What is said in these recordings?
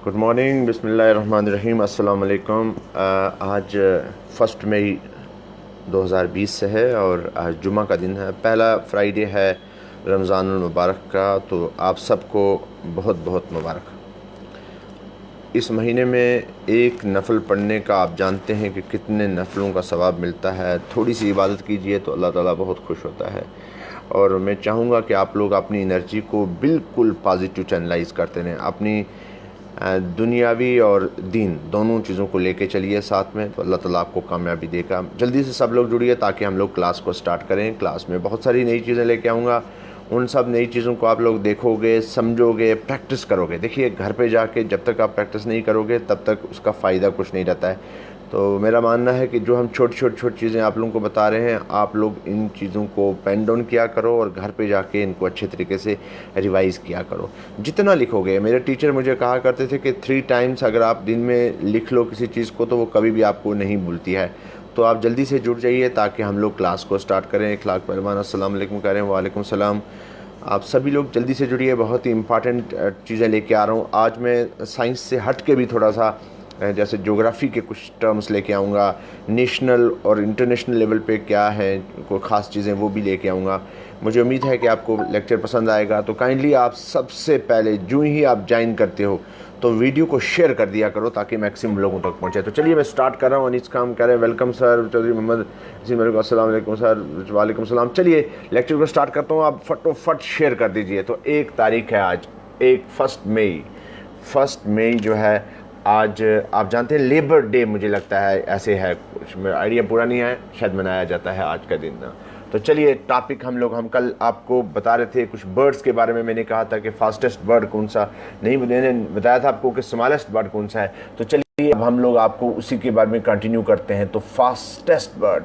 Good morning, बिस्मिल्लाहिर्रहमानिर्रहीम, अस्सलाम वालेकुम। आज 1 मई 2020 से है और आज जुमा का दिन है। पहला फ्राइडे है रमज़ानुल मुबारक का, तो आप सबको बहुत बहुत मुबारक। इस महीने में एक नफ़ल पढ़ने का आप जानते हैं कि कितने नफ़लों का सवाब मिलता है। थोड़ी सी इबादत कीजिए तो अल्लाह ताला बहुत खुश होता है। और मैं चाहूँगा कि आप लोग अपनी एनर्जी को बिल्कुल पॉजिटिव चैनलाइज करते रहें। अपनी दुनियावी और दीन दोनों चीज़ों को लेके चलिए साथ में, तो अल्लाह ताला आपको कामयाबी देगा। जल्दी से सब लोग जुड़िए ताकि हम लोग क्लास को स्टार्ट करें। क्लास में बहुत सारी नई चीज़ें लेके आऊँगा, उन सब नई चीज़ों को आप लोग देखोगे, समझोगे, प्रैक्टिस करोगे। देखिए, घर पे जाके जब तक आप प्रैक्टिस नहीं करोगे तब तक उसका फ़ायदा कुछ नहीं रहता है। तो मेरा मानना है कि जो हम छोटी चीज़ें आप लोगों को बता रहे हैं, आप लोग इन चीज़ों को पेन डाउन किया करो और घर पे जाके इनको अच्छे तरीके से रिवाइज़ किया करो। जितना लिखोगे, मेरे टीचर मुझे कहा करते थे कि 3 टाइम्स अगर आप दिन में लिख लो किसी चीज़ को तो वो कभी भी आपको नहीं भूलती है। तो आप जल्दी से जुड़ जाइए ताकि हम लोग क्लास को स्टार्ट करें। इखलाक पहलवान अस्सलाम वालेकुम कह रहे हैं। वालेकुम सलाम। आप सभी लोग जल्दी से जुड़िए, बहुत ही इंपॉर्टेंट चीज़ें लेके आ रहा हूँ। आज मैं साइंस से हट के भी थोड़ा सा जैसे ज्योग्राफी के कुछ टर्म्स लेके आऊँगा, नेशनल और इंटरनेशनल लेवल पे क्या है कोई ख़ास चीज़ें वो भी लेके आऊँगा। मुझे उम्मीद है कि आपको लेक्चर पसंद आएगा। तो काइंडली आप सबसे पहले जो ही आप ज्वाइन करते हो तो वीडियो को शेयर कर दिया करो ताकि मैक्सिमम लोगों तक पहुँचे। तो चलिए मैं स्टार्ट कर रहा हूँ। अनीस खान कह रहे हैं वेलकम सर। चौधरी मोहम्मद हसीन अस्सलाम वालेकुम सर। वालेकुम सलाम। चलिए लेक्चर को स्टार्ट करता हूँ, आप फटोफट शेयर कर दीजिए। तो 1 तारीख है आज, 1 मई जो है आज, आप जानते हैं लेबर डे, मुझे लगता है ऐसे है कुछ, मेरा आइडिया पूरा नहीं है, शायद मनाया जाता है आज का दिन। तो चलिए टॉपिक हम कल आपको बता रहे थे कुछ बर्ड्स के बारे में। मैंने कहा था कि फास्टेस्ट बर्ड कौन सा, नहीं मैंने बताया था आपको कि स्मॉलेस्ट बर्ड कौन सा है। तो चलिए अब हम लोग आपको उसी के बारे में कंटिन्यू करते हैं। तो फास्टेस्ट बर्ड,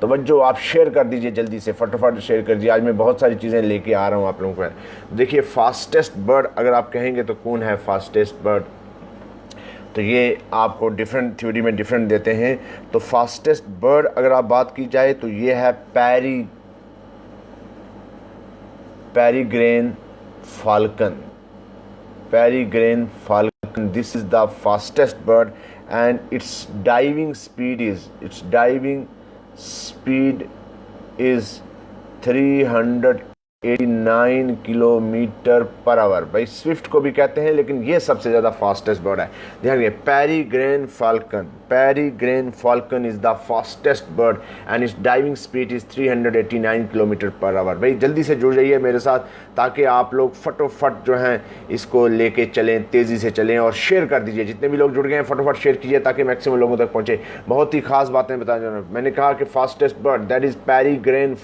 तवज्जो, आप शेयर कर दीजिए जल्दी से, फटाफट शेयर कर दीजिए। आज मैं बहुत सारी चीज़ें लेके आ रहा हूँ आप लोगों को। देखिए फास्टेस्ट बर्ड अगर आप कहेंगे तो कौन है फास्टेस्ट बर्ड, तो ये आपको डिफरेंट थ्योरी में डिफरेंट देते हैं। तो फास्टेस्ट बर्ड अगर आप बात की जाए तो ये है peregrine falcon. Peregrine falcon, this is the fastest bird and its diving speed is 389 kilometre per hour. भाई स्विफ्ट को भी कहते हैं, लेकिन ये सबसे ज़्यादा फास्टेस्ट बर्ड है। ध्यान रखिए, peregrine falcon is the fastest bird and its diving speed is 389 kilometre per hour. भाई जल्दी से जुड़ जाइए मेरे साथ ताकि आप लोग फटोफट जो हैं इसको लेके चलें, तेज़ी से चलें और शेयर कर दीजिए। जितने भी लोग जुड़ गए हैं फटोफट शेयर कीजिए ताकि मैक्सिमम लोगों तक पहुँचे। बहुत ही खास बातें बता रहा हूँ। मैंने कहा कि fastest bird that is peregrine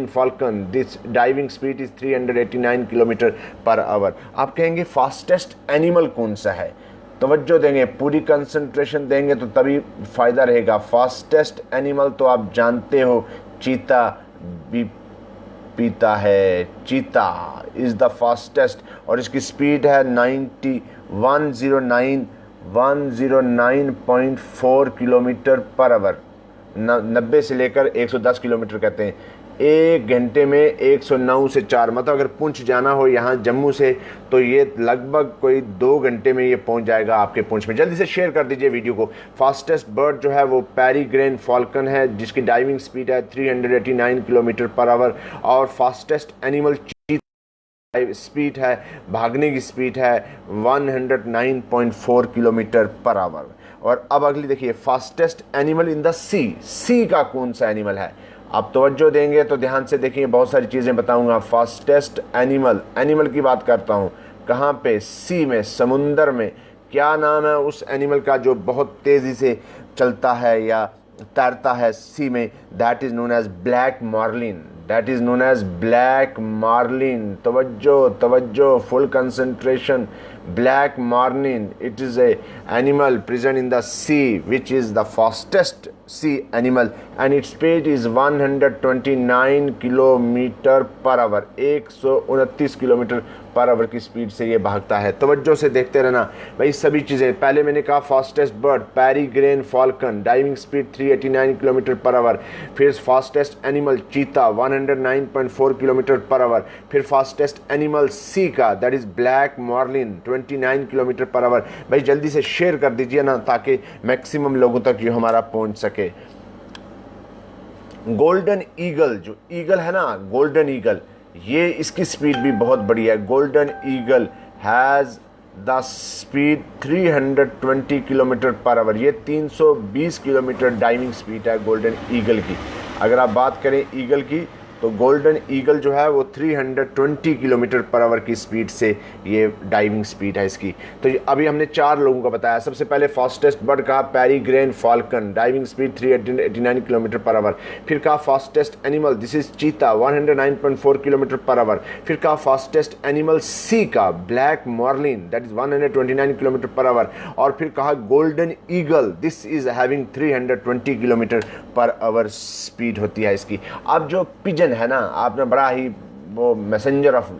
falcon, this diving speed is 389 kilometre per hour. आप कहेंगे फास्टेस्ट एनिमल कौन सा है, तवज्जो देंगे, पूरी कंसंट्रेशन देंगे तो तभी फ़ायदा रहेगा। फास्टेस्ट एनिमल तो आप जानते हो, चीता भी पीता है। चीता इज़ द फास्टेस्ट और इसकी स्पीड है 109.4 किलोमीटर पर आवर। 90 से लेकर 110 किलोमीटर कहते हैं। 1 घंटे में 109 से 4, मतलब अगर पुंछ जाना हो यहाँ जम्मू से तो ये लगभग कोई 2 घंटे में ये पहुँच जाएगा आपके पुंछ में। जल्दी से शेयर कर दीजिए वीडियो को। फास्टेस्ट बर्ड जो है वो पेरिग्रेन फाल्कन है जिसकी डाइविंग स्पीड है 389 किलोमीटर पर आवर। और फास्टेस्ट एनिमल स्पीड है, भागने की स्पीड है 109.4 किलोमीटर पर आवर। और अब अगली देखिए, फास्टेस्ट एनिमल इन द सी का कौन सा एनिमल है। आप तवज्जो देंगे तो ध्यान से देखिए, बहुत सारी चीज़ें बताऊंगा। फास्टेस्ट एनिमल की बात करता हूँ। कहाँ पे? सी में, समुंदर में। क्या नाम है उस एनिमल का जो बहुत तेज़ी से चलता है या तैरता है सी में? That is known as black marlin. तवज्जो, full concentration. Black marlin, it is a animal present in the sea which is the fastest sea animal and its speed is 129 kilometre per our, 129 kilometre per our की speed से ये भागता है। तवज्जो से देखते रहना भाई सभी चीज़ें। पहले मैंने कहा fastest bird peregrine falcon, diving speed 389 kilometre per hour. फिर fastest animal cheetah 109.4 kilometre per hour. फिर फास्टेस्ट एनिमल सी का that is black marlin 29 kilometre per hour. भाई जल्दी से शेयर कर दीजिए ना ताकि मैक्सिमम लोगों तक ये हमारा पहुंच सके। गोल्डन ईगल, जो ईगल है ना गोल्डन ईगल, ये इसकी स्पीड भी बहुत बड़ी है। Golden eagle has the speed 320 kilometre per our. ये 320 किलोमीटर डाइविंग स्पीड है गोल्डन ईगल की। अगर आप बात करें ईगल की तो गोल्डन ईगल जो है वो 320 किलोमीटर पर आवर की स्पीड से ये डाइविंग स्पीड है इसकी। तो अभी हमने 4 लोगों को बताया। सबसे पहले फास्टेस्ट बर्ड कहा peregrine falcon, diving speed 389 kilometre per hour. फिर कहा फास्टेस्ट एनिमल दिस इज चीता 109.4 किलोमीटर पर आवर। फिर कहा फास्टेस्ट एनिमल सी का black marlin that is 129 kilometre per hour. और फिर कहा golden eagle this is having 320 kilometre per hour speed होती है इसकी। अब जो पिजन है ना, आपने बड़ा ही वो मैसेंजर ऑफ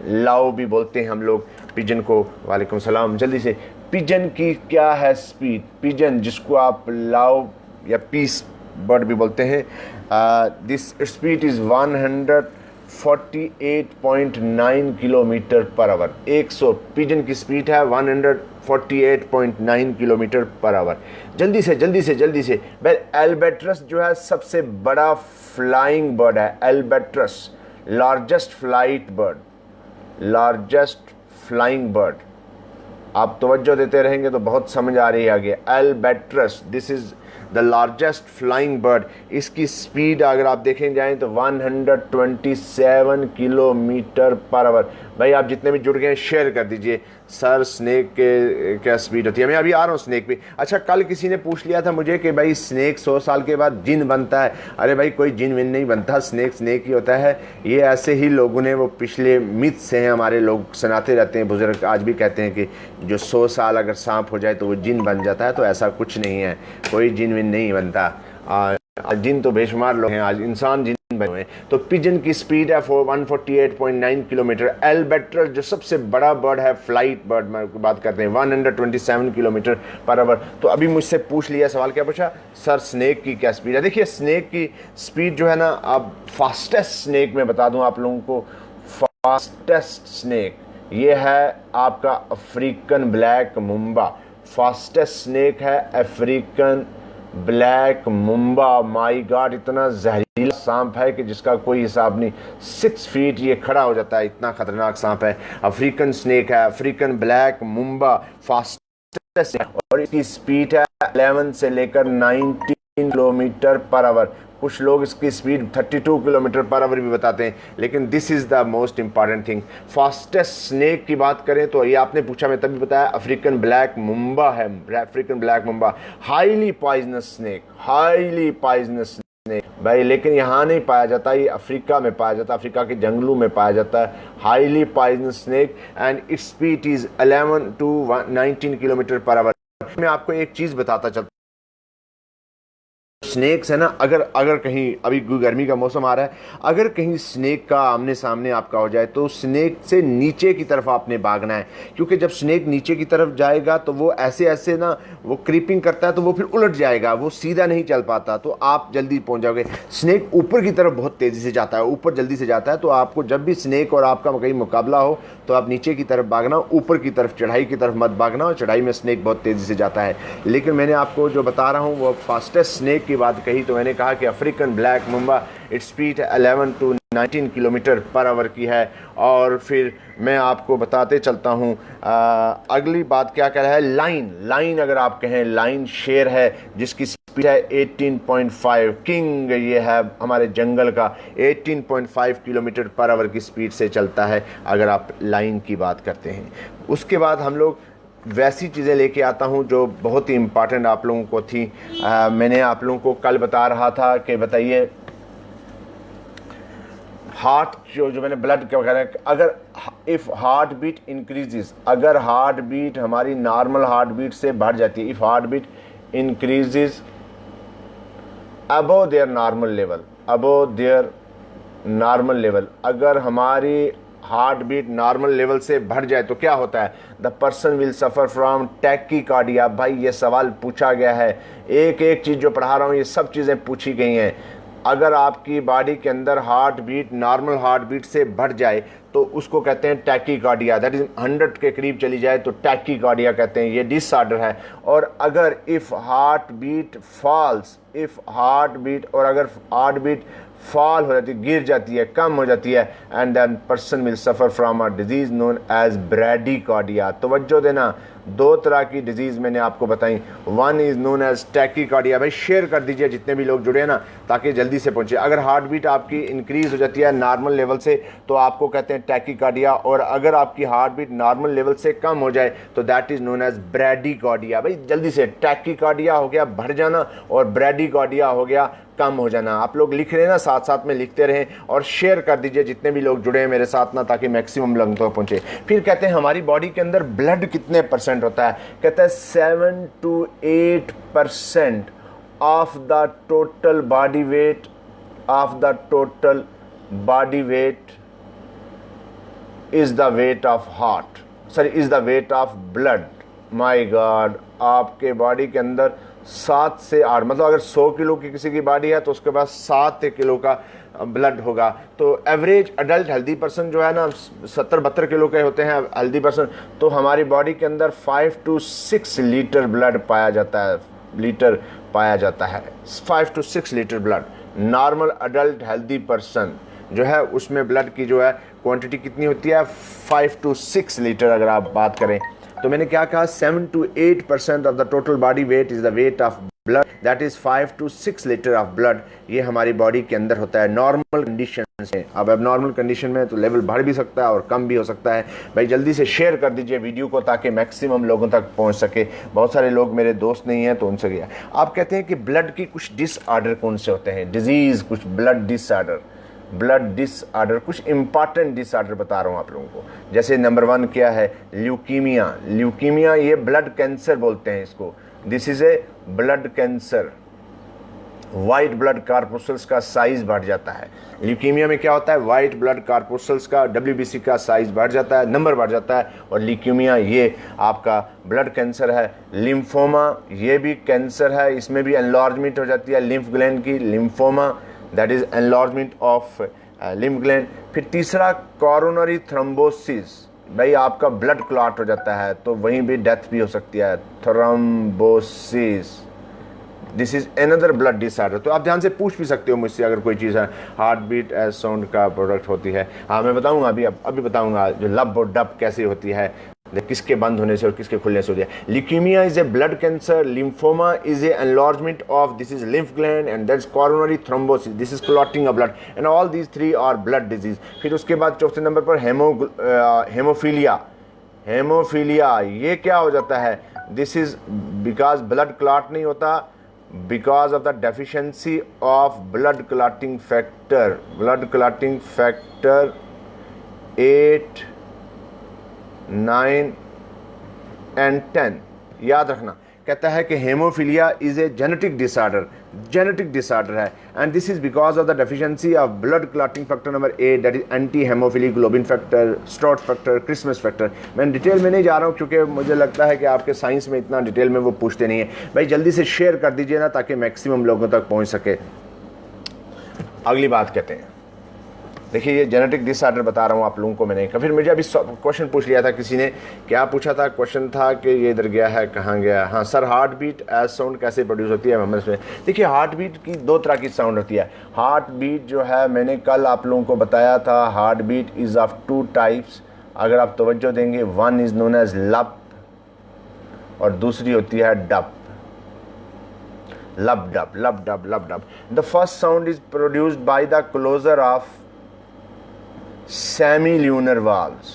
लव भी बोलते हैं हम लोग पिजन को। वालेकुम सलाम। जल्दी से पिजन की क्या है स्पीड? पिजन जिसको आप लव या पीस बर्ड भी बोलते हैं, this speed is 148.9 kilometre per our. 100 pigeon की स्पीड है 148.9 किलोमीटर पर आवर। जल्दी से जल्दी से जल्दी से। भाई एल्बेट्रस जो है सबसे बड़ा फ्लाइंग बर्ड है। Albatross largest flight bird, largest flying bird. आप तवज्जो देते रहेंगे तो बहुत समझ आ रही है आगे। Albatross this is the largest flying bird. इसकी स्पीड अगर आप देखें जाएं तो 127 किलोमीटर पर आवर। भाई आप जितने भी जुड़ गए हैं शेयर कर दीजिए। सर स्नेक के क्या स्पीड होती है? मैं अभी आ रहा हूँ स्नेक पे। अच्छा कल किसी ने पूछ लिया था मुझे कि भाई स्नेक 100 साल के बाद जिन बनता है। अरे भाई कोई जिन विन नहीं बनता, स्नेक स्नेक ही होता है। ये ऐसे ही लोगों ने वो पिछले मिथ्स हैं हमारे लोग सुनाते रहते हैं, बुजुर्ग आज भी कहते हैं कि जो 100 साल अगर सांप हो जाए तो वो जिन बन जाता है। तो ऐसा कुछ नहीं है, कोई जिन विन नहीं बनता। जिन तो बेशुमार लोग हैं, आज इंसान जिन बने हुए हैं। तो पिजन की स्पीड है 148.9 किलोमीटर। एल्बेट्रस जो सबसे बड़ा बर्ड है, फ्लाइट बर्ड में बात करते हैं, 127 किलोमीटर पर आवर। तो अभी मुझसे पूछ लिया सवाल, क्या पूछा सर स्नेक की क्या स्पीड है? देखिए स्नेक की स्पीड जो है ना, अब फास्टेस्ट स्नेक में बता दूं आप लोगों को। फास्टेस्ट स्नेक ये है आपका African black Mumba. Fastest snake है अफ्रीकन ब्लैक मुम्बा। माई गॉड, इतना जहरीला सांप है कि जिसका कोई हिसाब नहीं। 6 फीट ये खड़ा हो जाता है, इतना खतरनाक सांप है। अफ्रीकन स्नेक है, अफ्रीकन ब्लैक मुम्बा फास्टेस्ट। और इसकी स्पीड है 11 से लेकर 19 किलोमीटर पर आवर। कुछ लोग इसकी स्पीड 32 किलोमीटर पर आवर भी बताते हैं। लेकिन this is the most important thing. Fastest snake की बात करें तो ये आपने पूछा, मैं तभी बताया, अफ्रीकन ब्लैक मुम्बा है। African black Mumba highly poisonous snake, highly poisonous snake भाई। लेकिन यहाँ नहीं पाया जाता, ये अफ्रीका में पाया जाता है, अफ्रीका के जंगलों में पाया जाता है। Highly poisonous snake and its speed is 11 to 19 kilometre per our. मैं आपको एक चीज़ बताता चलता, स्नेक्स है ना, अगर कहीं अभी गर्मी का मौसम आ रहा है, अगर कहीं स्नेक का आमने सामने आपका हो जाए तो स्नेक से नीचे की तरफ आपने भागना है। क्योंकि जब स्नेक नीचे की तरफ जाएगा तो वो ऐसे ऐसे ना वो क्रीपिंग करता है, तो वो फिर उलट जाएगा, वो सीधा नहीं चल पाता, तो आप जल्दी पहुंच जाओगे। स्नेक ऊपर की तरफ बहुत तेज़ी से जाता है, ऊपर जल्दी से जाता है। तो आपको जब भी स्नेक और आपका कहीं मुकाबला हो तो आप नीचे की तरफ भागना, ऊपर की तरफ चढ़ाई की तरफ मत भागना। और चढ़ाई में स्नेक बहुत तेज़ी से जाता है। लेकिन मैंने आपको जो बता रहा हूँ वो फास्टेस्ट स्नेक की बात कही, तो मैंने कहा कि African black Mumba its speed 11 to 19 kilometre per our की है। और फिर मैं आपको बताते चलता हूँ अगली बात क्या कह रहा है। लाइन अगर आप कहें, लाइन शेर है जिसकी स्पीड है 18.5। किंग ये है हमारे जंगल का, 18.5 किलोमीटर पर आवर की स्पीड से चलता है अगर आप लाइन की बात करते हैं। उसके बाद हम लोग वैसी चीज़ें लेके आता हूँ जो बहुत ही इम्पॉर्टेंट आप लोगों को थी। मैंने आप लोगों को कल बता रहा था कि बताइए हार्ट जो मैंने ब्लड का वगैरह, अगर इफ़ हार्ट बीट इंक्रीजेस, अगर हार्ट बीट हमारी नॉर्मल हार्ट बीट से बढ़ जाती है, if heart beat increases above their normal level, above their normal level, अगर हमारी हार्ट बीट नॉर्मल लेवल से बढ़ जाए तो क्या होता है? The person will suffer from tachycardia. भाई ये सवाल पूछा गया है, एक एक चीज़ जो पढ़ा रहा हूँ ये सब चीज़ें पूछी गई हैं। अगर आपकी बॉडी के अंदर heart beat normal heart beat से बढ़ जाए तो उसको कहते हैं टैकीकार्डिया, दैट इज 100 के करीब चली जाए तो टैकीकार्डिया कहते हैं, ये डिसऑर्डर है। और अगर if heart beat falls, if heart beat, और अगर हार्ट बीट फॉल हो जाती है, गिर जाती है, कम हो जाती है, and then person will suffer from a disease known as bradycardia. तवज्जो देना, दो तरह की डिजीज़ मैंने आपको बताई, one is known as tachycardia. भाई शेयर कर दीजिए जितने भी लोग जुड़े हैं ना, ताकि जल्दी से पहुँचे। अगर हार्ट बीट आपकी इंक्रीज़ हो जाती है नॉर्मल लेवल से तो आपको कहते हैं टैकीकार्डिया, और अगर आपकी हार्ट बीट नॉर्मल लेवल से कम हो जाए तो that is known as bradycardia. भाई जल्दी से, टैकीकार्डिया हो गया बढ़ जाना और ब्रैडीकार्डिया हो गया कम हो जाना। आप लोग लिख रहे हैं ना, साथ साथ में लिखते रहें और शेयर कर दीजिए जितने भी लोग जुड़े हैं मेरे साथ ना, ताकि मैक्सिमम लोगों तक पहुंचे। फिर कहते हैं हमारी बॉडी के अंदर ब्लड कितने परसेंट होता है? कहता है 7 to 8% of the total body weight, of the total body weight is the weight of heart, sorry is the weight of blood. My God, आपके बॉडी के अंदर 7 से 8, मतलब अगर 100 किलो की किसी की बॉडी है तो उसके पास 7 किलो का ब्लड होगा। तो एवरेज अडल्ट हेल्दी पर्सन जो है ना 70-72 किलो के होते हैं हेल्दी पर्सन, तो हमारी बॉडी के अंदर 5 to 6 लीटर ब्लड पाया जाता है, लीटर पाया जाता है, 5 to 6 litre blood. Normal adult healthy person जो है उसमें ब्लड की जो है क्वांटिटी कितनी होती है? 5 to 6 लीटर अगर आप बात करें। तो मैंने क्या कहा? 7 to 8% of the total body weight is the weight of blood, that is 5 to 6 litre of blood. ये हमारी बॉडी के अंदर होता है नॉर्मल कंडीशन में। अब नॉर्मल कंडीशन में तो लेवल बढ़ भी सकता है और कम भी हो सकता है। भाई जल्दी से शेयर कर दीजिए वीडियो को ताकि मैक्सिमम लोगों तक पहुंच सके। बहुत सारे लोग मेरे दोस्त नहीं हैं तो उनसे गया। आप कहते हैं कि ब्लड की कुछ डिसऑर्डर कौन से होते हैं? डिजीज़, कुछ ब्लड डिसऑर्डर, ब्लड डिसऑर्डर, कुछ इंपॉर्टेंट डिसऑर्डर बता रहा हूँ आप लोगों को। जैसे नंबर 1 क्या है? ल्यूकीमिया। ल्यूकीमिया ये ब्लड कैंसर बोलते हैं इसको, this is a blood cancer. White blood corpuscles का साइज बढ़ जाता है। ल्यूकीमिया में क्या होता है? वाइट ब्लड कार्पोसल्स का, WBC का साइज बढ़ जाता है, नंबर बढ़ जाता है, और ल्यूकीमिया ये आपका ब्लड कैंसर है। लिम्फोमा ये भी कैंसर है, इसमें भी एनलार्जमेंट हो जाती है लिम्फ ग्लैंड की, lymphoma that is enlargement of lymph gland. फिर तीसरा कोरोनरी थ्रोम्बोसिस, भाई आपका ब्लड क्लॉट हो जाता है तो वहीं भी डेथ भी हो सकती है, thrombosis, this is another blood disorder. तो आप ध्यान से पूछ भी सकते हो मुझसे अगर कोई चीज़ है हार्ट बीट एज साउंड का प्रोडक्ट होती है। हाँ मैं बताऊंगा अभी बताऊंगा जो लब और डब कैसे होती है, किसके बंद होने से और किसके खुलने से होती है। Leukaemia is a blood cancer, lymphoma is a enlargement of this is lymph gland, and that's coronary thrombosis, this is clotting of blood, and all these 3 are blood disease. फिर उसके बाद चौथे नंबर पर हेमोफीलिया। हेमोफीलिया ये क्या हो जाता है? This is because blood clot नहीं होता, because of the deficiency of blood clotting factor, blood clotting factor 8, 9 and 10। याद रखना, कहता है कि haemophilia is a genetic disorder, genetic disorder है, and this is because of the deficiency of blood clotting factor number 8 that is anti haemophilic globin factor, Stuart factor, Christmas factor. मैं detail में नहीं जा रहा हूँ क्योंकि मुझे लगता है कि आपके साइंस में इतना डिटेल में वो पूछते नहीं है। भाई जल्दी से शेयर कर दीजिए ना ताकि मैक्सिमम लोगों तक पहुँच सके। अगली बात कहते हैं, देखिए ये जेनेटिक डिसऑर्डर बता रहा हूँ आप लोगों को मैंने। फिर मुझे अभी क्वेश्चन पूछ लिया था किसी ने, क्या पूछा था? क्वेश्चन था कि ये इधर गया है, कहाँ गया? हाँ sir, heart beat as sound कैसे प्रोड्यूस होती है मोहम्मद में? देखिए हार्ट बीट की 2 तरह की साउंड होती है। हार्ट बीट जो है मैंने कल आप लोगों को बताया था, heart beat is of 2 types. अगर आप तवज्जो देंगे, वन इज़ नोन एज लब और दूसरी होती है dub, lub dub, lub dub, lub dub. The first sound is produced by the closure of semi-lunar valves.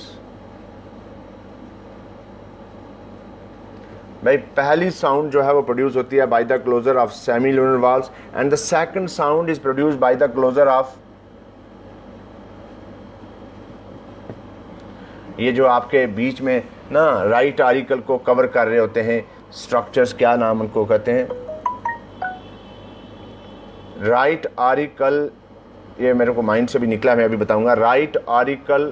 भाई पहली साउंड जो है वो प्रोड्यूस होती है by the closure of semi-lunar valves, and the second sound is produced by the closure of, ये जो आपके बीच में ना राइट आरिकल को कवर कर रहे होते हैं स्ट्रक्चर्स, क्या नाम उनको कहते हैं? राइट आरिकल, ये मेरे को माइंड से भी निकला, मैं अभी बताऊंगा। राइट आरिकल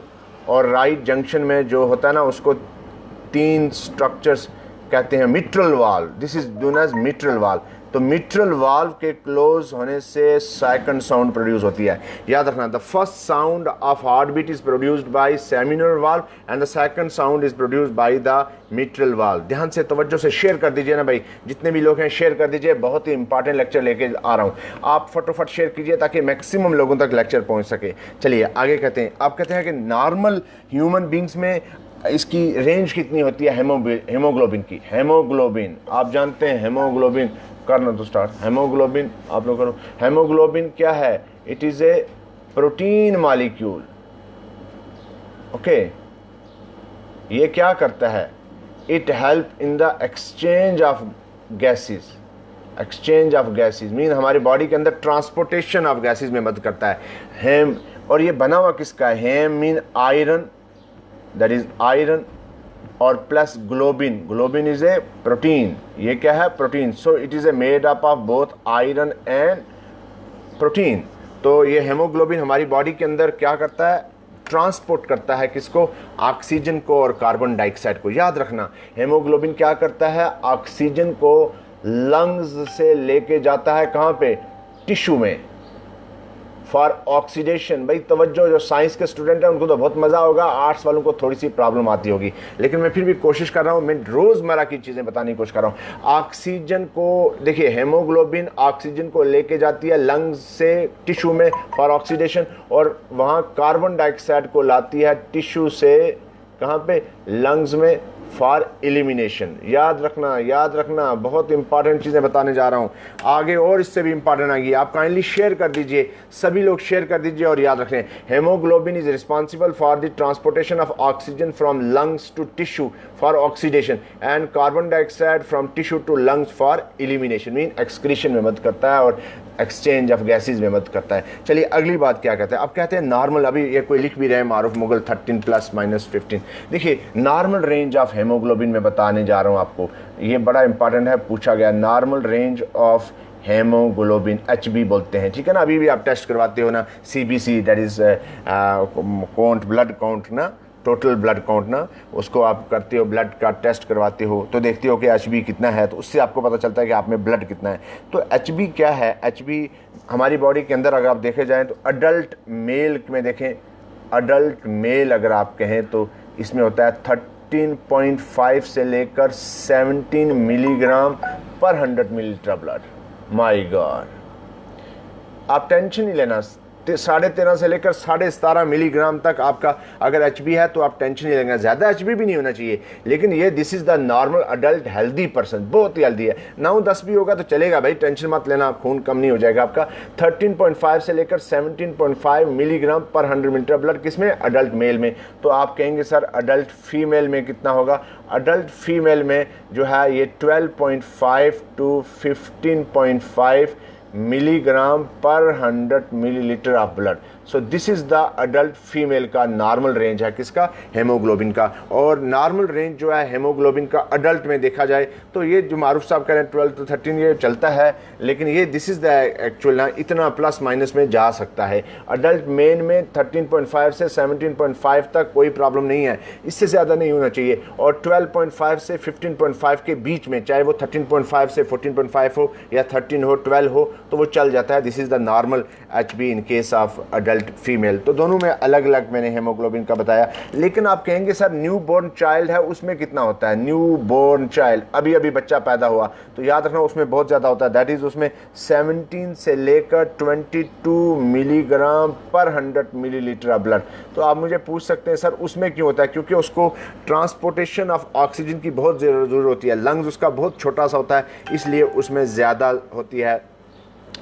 और राइट जंक्शन में जो होता है ना, उसको 3 स्ट्रक्चर्स कहते हैं mitral valve. This is known as mitral valve. तो मिट्रल वाल्व के क्लोज होने से सेकंड साउंड प्रोड्यूस होती है। याद रखना, the first sound of heart beat is produced by seminal valve and the second sound is produced by the mitral valve. ध्यान से तवज्जो से शेयर कर दीजिए ना भाई, जितने भी लोग हैं शेयर कर दीजिए। बहुत ही इंपॉर्टेंट लेक्चर लेके आ रहा हूँ, आप फटोफट शेयर कीजिए ताकि मैक्सिमम लोगों तक लेक्चर पहुँच सके। चलिए आगे कहते हैं, आप कहते हैं कि नॉर्मल ह्यूमन बींग्स में इसकी रेंज कितनी होती है हेमोग्लोबिन की। हेमोग्लोबिन आप जानते हैं, हेमोग्लोबिन करना तो स्टार्ट। हेमोग्लोबिन आप लोग करो। हेमोग्लोबिन क्या है? It is a protein molecule. Okay, ये क्या करता है? It help in the exchange of gases. Exchange of gases mean हमारी बॉडी के अंदर ट्रांसपोर्टेशन ऑफ गैसेस में मदद करता है। हेम, और ये बना हुआ किसका है? Haem mean iron, that is iron, और plus globin. Globin is a protein. ये क्या है? Protein. So it is a made up of both iron and protein. तो ये हेमोग्लोबिन हमारी बॉडी के अंदर क्या करता है? ट्रांसपोर्ट करता है किसको? ऑक्सीजन को और कार्बन डाइऑक्साइड को। याद रखना, हेमोग्लोबिन क्या करता है? ऑक्सीजन को लंग्स से लेके जाता है कहाँ पे? टिश्यू में, फॉर ऑक्सीडेशन। भाई तवज्जो, जो साइंस के स्टूडेंट हैं उनको तो बहुत मज़ा होगा, आर्ट्स वालों को थोड़ी सी प्रॉब्लम आती होगी, लेकिन मैं फिर भी कोशिश कर रहा हूँ, मैं रोज़मर्रा की चीज़ें बताने की कोशिश कर रहा हूँ। ऑक्सीजन को देखिए, हेमोग्लोबिन ऑक्सीजन को लेके जाती है लंग्स से टिश्यू में फॉर ऑक्सीडेशन, और वहाँ कार्बन डाइऑक्साइड को लाती है टिश्यू से कहाँ पे? लंग्स में, फॉर एलिमिनेशन। याद रखना, याद रखना, बहुत इंपॉर्टेंट चीज़ें बताने जा रहा हूँ आगे, और इससे भी इंपॉर्टेंट आएगी। आप काइंडली शेयर कर दीजिए, सभी लोग शेयर कर दीजिए। और याद रखें, haemoglobin is responsible for the transportation of oxygen from lungs to tissue for oxidation and carbon dioxide from tissue to lungs for elimination mean excretion में मदद करता है और एक्सचेंज ऑफ गैसेज में मदद करता है। चलिए अगली बात क्या कहते हैं? अब कहते हैं नॉर्मल। अभी ये कोई लिख भी रहे हैं, मारूफ मुगल 13 ± 15। देखिए नॉर्मल रेंज ऑफ हेमोग्लोबिन में बताने जा रहा हूँ आपको, ये बड़ा इंपॉर्टेंट है, पूछा गया। Normal range of haemoglobin, HB बोलते हैं, ठीक है ना। अभी भी आप टेस्ट करवाते हो ना, CBC, that is count, blood count ना, टोटल ब्लड काउंट ना, उसको आप करते हो, ब्लड का टेस्ट करवाते हो, तो देखते हो कि HB कितना है, तो उससे आपको पता चलता है कि आप में ब्लड कितना है। तो HB क्या है? HB हमारी बॉडी के अंदर अगर आप देखे जाएं तो अडल्ट मेल में देखें, अडल्ट मेल अगर आप कहें तो इसमें होता है 13.5 से लेकर 17 मिलीग्राम पर 100 मिलीलीटर ब्लड। माय गॉड, आप टेंशन नहीं लेना, 13.5 से लेकर 17.5 मिलीग्राम तक आपका अगर HB है तो आप टेंशन नहीं लेना। ज़्यादा HB भी नहीं होना चाहिए, लेकिन ये this is the normal adult healthy person, बहुत ही हेल्दी है। 9-10 भी होगा तो चलेगा भाई, टेंशन मत लेना, खून कम नहीं हो जाएगा आपका। 13.5 से लेकर 17.5 मिलीग्राम पर 100 मिलीलीटर ब्लड, किसमें? अडल्ट मेल में। तो आप कहेंगे सर अडल्ट फीमेल में कितना होगा? अडल्ट फीमेल में जो है ये 12.5 to 15.5 मिलीग्राम पर 100 millilitre of blood. So this is the adult female का नॉर्मल रेंज है, किसका? हेमोग्लोबिन का। और नॉर्मल रेंज जो है हेमोग्लोबिन का अडल्ट में देखा जाए तो ये जो मारूफ साहब कह रहे हैं 12 to 13 ये चलता है, लेकिन ये दिस इज द एक्चुअल ना, इतना प्लस माइनस में जा सकता है। अडल्ट मेन में 13.5 से 17.5 तक कोई प्रॉब्लम नहीं है, इससे ज़्यादा नहीं होना चाहिए। और 12.5 से 15.5 के बीच में, चाहे वो 13.5 से 14.5 हो या 13 हो, 12 हो, तो वो चल जाता है। This is the normal HB in case of adult female. तो दोनों में अलग अलग मैंने हेमोग्लोबिन का बताया। लेकिन आप कहेंगे सर न्यू बोर्न चाइल्ड है, उसमें कितना होता है? न्यू बोर्न चाइल्ड, अभी अभी बच्चा पैदा हुआ, तो याद रखना उसमें बहुत ज़्यादा होता है। दैट इज़ उसमें 17 से लेकर 22 मिलीग्राम पर 100 मिलीलीटर ऑफ ब्लड। तो आप मुझे पूछ सकते हैं सर उसमें क्यों होता है? क्योंकि उसको ट्रांसपोर्टेशन ऑफ ऑक्सीजन की बहुत ज़रूरत होती है, लंग्स उसका बहुत छोटा सा होता है, इसलिए उसमें ज़्यादा होती है।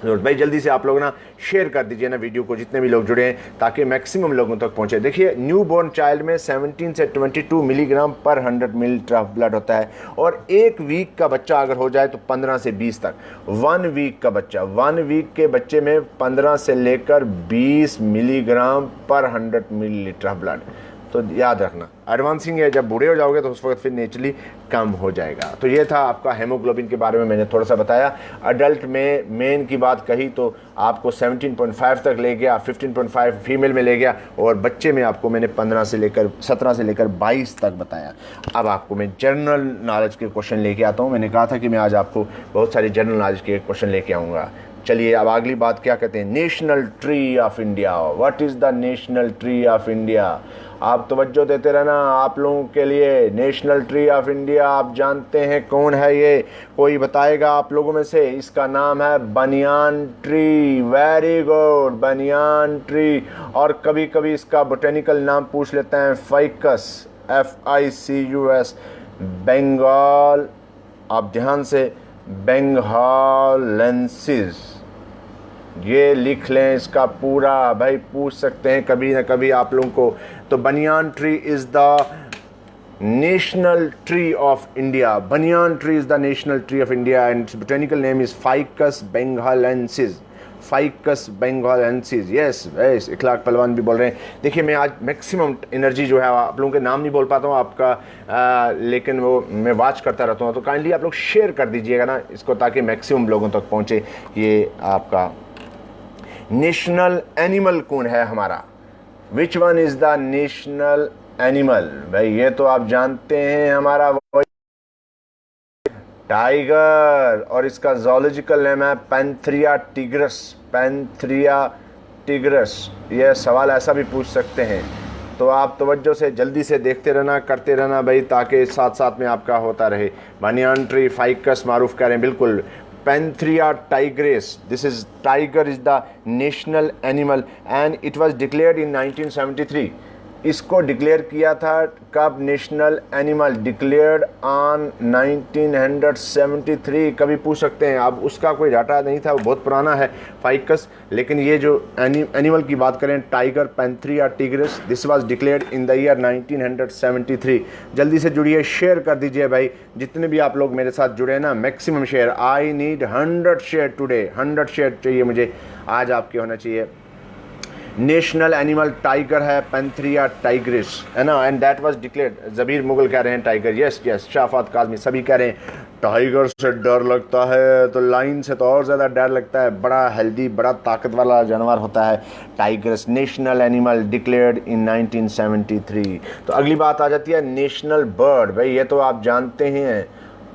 भाई जल्दी से आप लोग ना शेयर कर दीजिए ना वीडियो को, जितने भी लोग जुड़े हैं, ताकि मैक्सिमम लोगों तक पहुंचे। देखिए न्यू बोर्न चाइल्ड में 17 से 22 मिलीग्राम पर 100 मिलीलीटर ऑफ ब्लड होता है। और एक वीक का बच्चा अगर हो जाए तो 15 से 20 तक। 1 वीक का बच्चा, 1 वीक के बच्चे में 15 से लेकर 20 मिलीग्राम पर 100 मिलीलीटर ऑफ ब्लड। तो याद रखना एडवांसिंग है, जब बूढ़े हो जाओगे तो उस वक्त फिर नेचुरली कम हो जाएगा। तो ये था आपका हेमोग्लोबिन के बारे में मैंने थोड़ा सा बताया। अडल्ट में मेन की बात कही तो आपको 17.5 तक ले गया, 15.5 फीमेल में ले गया, और बच्चे में आपको मैंने 17 से लेकर 22 तक बताया। अब आपको मैं जनरल नॉलेज के क्वेश्चन लेके आता हूँ। मैंने कहा था कि मैं आज आपको बहुत सारे जनरल नॉलेज के क्वेश्चन लेके आऊँगा। चलिए अब अगली बात क्या कहते हैं, national tree of India. What is the national tree of India? आप तवज्जो देते रहना, आप लोगों के लिए नेशनल ट्री ऑफ इंडिया आप जानते हैं कौन है ये? कोई बताएगा आप लोगों में से? इसका नाम है banyan tree. Very good, banyan tree. और कभी कभी इसका बोटेनिकल नाम पूछ लेते हैं, फाइकस, FICUS, बंगाल। आप ध्यान से, बेंगालेंसिस, ये लिख लें इसका पूरा, भाई पूछ सकते हैं कभी ना कभी आप लोगों को। तो banyan tree is the national tree of India. Banyan tree is the national tree of India and its botanical name is ficus benghalensis. Ficus benghalensis, yes Ikhlaq पहलवान भी बोल रहे हैं। देखिए मैं आज मैक्सिमम एनर्जी जो है, आप लोगों के नाम नहीं बोल पाता हूँ आपका, लेकिन वो मैं वॉच करता रहता हूँ। तो काइंडली आप लोग शेयर कर दीजिएगा ना इसको, ताकि मैक्सिमम लोगों तक पहुँचे। ये आपका नेशनल एनिमल कौन है हमारा? Which one is the national animal? भाई ये तो आप जानते हैं, हमारा टाइगर, और इसका जोलॉजिकल नेम है पैंथेरिया टिग्रस। पैंथेरिया टिग्रस। यह सवाल ऐसा भी पूछ सकते हैं। तो आप तवज्जो से जल्दी से देखते रहना, करते रहना भाई, ताकि साथ साथ में आपका होता रहे। बनियान ट्री, फाइकस मारूफ करें बिल्कुल। Panthera tigris, this is tiger is the national animal and it was declared in 1973। इसको डिक्लेयर किया था कब? National animal declared on 1973। कभी पूछ सकते हैं, अब उसका कोई डाटा नहीं था, वो बहुत पुराना है फाइकस। लेकिन ये जो एनिमल की बात करें, tiger panthera tigris, this was declared in the year 1973। जल्दी से जुड़िए, शेयर कर दीजिए भाई, जितने भी आप लोग मेरे साथ जुड़े ना, maximum share. I need 100 share today, 100 share चाहिए मुझे आज, आपके होना चाहिए। नेशनल एनिमल टाइगर है पैंथेरिया टाइग्रिस, है ना, and that was declared. Jabir Mughal कह रहे हैं टाइगर, यस शाफात काजमी सभी कह रहे हैं टाइगर से डर लगता है, तो लाइन से तो और ज़्यादा डर लगता है। बड़ा हेल्दी, बड़ा ताकत वाला जानवर होता है tigers. National animal declared in 1973। तो अगली बात आ जाती है नेशनल बर्ड। भाई ये तो आप जानते हैं,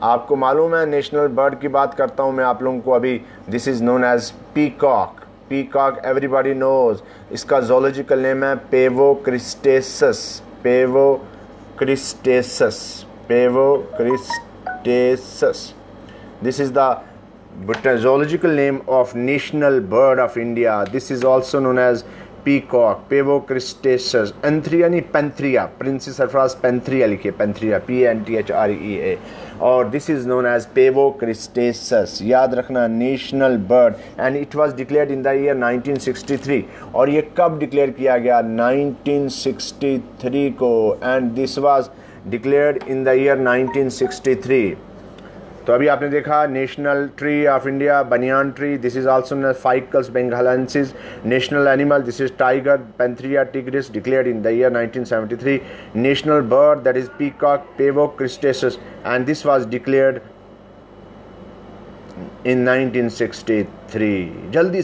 आपको मालूम है नेशनल बर्ड की बात करता हूँ मैं आप लोगों को अभी। This is known as peacock. Peacock everybody knows. इसका जोलॉजिकल नेम है pavo cristatus. Pavo cristatus, pavo cristatus. This is the zoological name of national bird of India. This is also known as peacock, Pevocristaceous. Anthria नहीं, Panthria, Princess Sarfraz Panthria लिखिए, Panthria, PNTHREA, और this is known as Pevocristaceous। याद रखना, national bird, and it was declared in the year 1963। और ये कब declare किया गया? 1963 को, and this was declared in the year 1963। तो अभी आपने देखा national tree of India banyan tree, this is also known as ficus benghalensis. National animal, this is tiger panthera tigris, declared in the year 1973। National bird, that is peacock pavo cristatus, and this was declared in 1963। जल्दी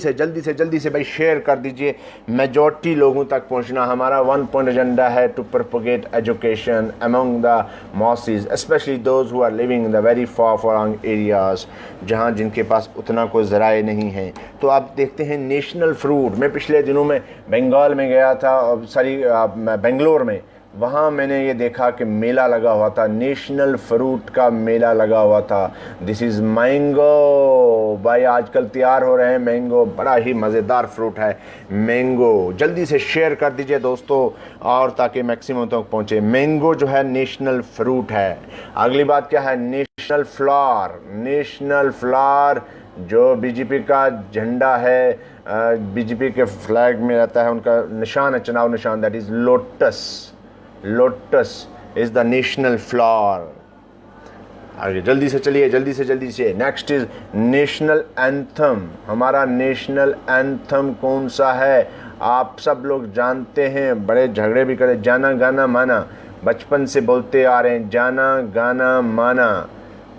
से भाई share कर दीजिए, majority लोगों तक पहुंचना। हमारा 1 point agenda है to propagate education among the masses, specially those who are living in the very far flung areas, जहां जिनके पास उतना कोई ज़राए नहीं है। तो आप देखते हैं नेशनल फ्रूट। मैं पिछले दिनों में बंगाल में गया था, बेंगलोर में, वहाँ मैंने ये देखा कि मेला लगा हुआ था, नेशनल फ्रूट का मेला लगा हुआ था। This is mango. भाई आजकल तैयार हो रहे हैं मैंगो, बड़ा ही मज़ेदार फ्रूट है मैंगो। जल्दी से शेयर कर दीजिए दोस्तों, और ताकि मैक्सिमम तक पहुँचे। मैंगो जो है नेशनल फ्रूट है। अगली बात क्या है? National flower. नेशनल फ्लावर जो बीजेपी का झंडा है, बीजेपी के फ्लैग में रहता है, उनका निशान है, चुनाव निशान, that is lotus. Lotus is the national flower. आगे जल्दी से चलिए, जल्दी से। Next is national anthem. हमारा नेशनल एंथम कौन सा है? आप सब लोग जानते हैं, बड़े झगड़े भी करे, जाना गाना माना, बचपन से बोलते आ रहे हैं, जाना गाना माना।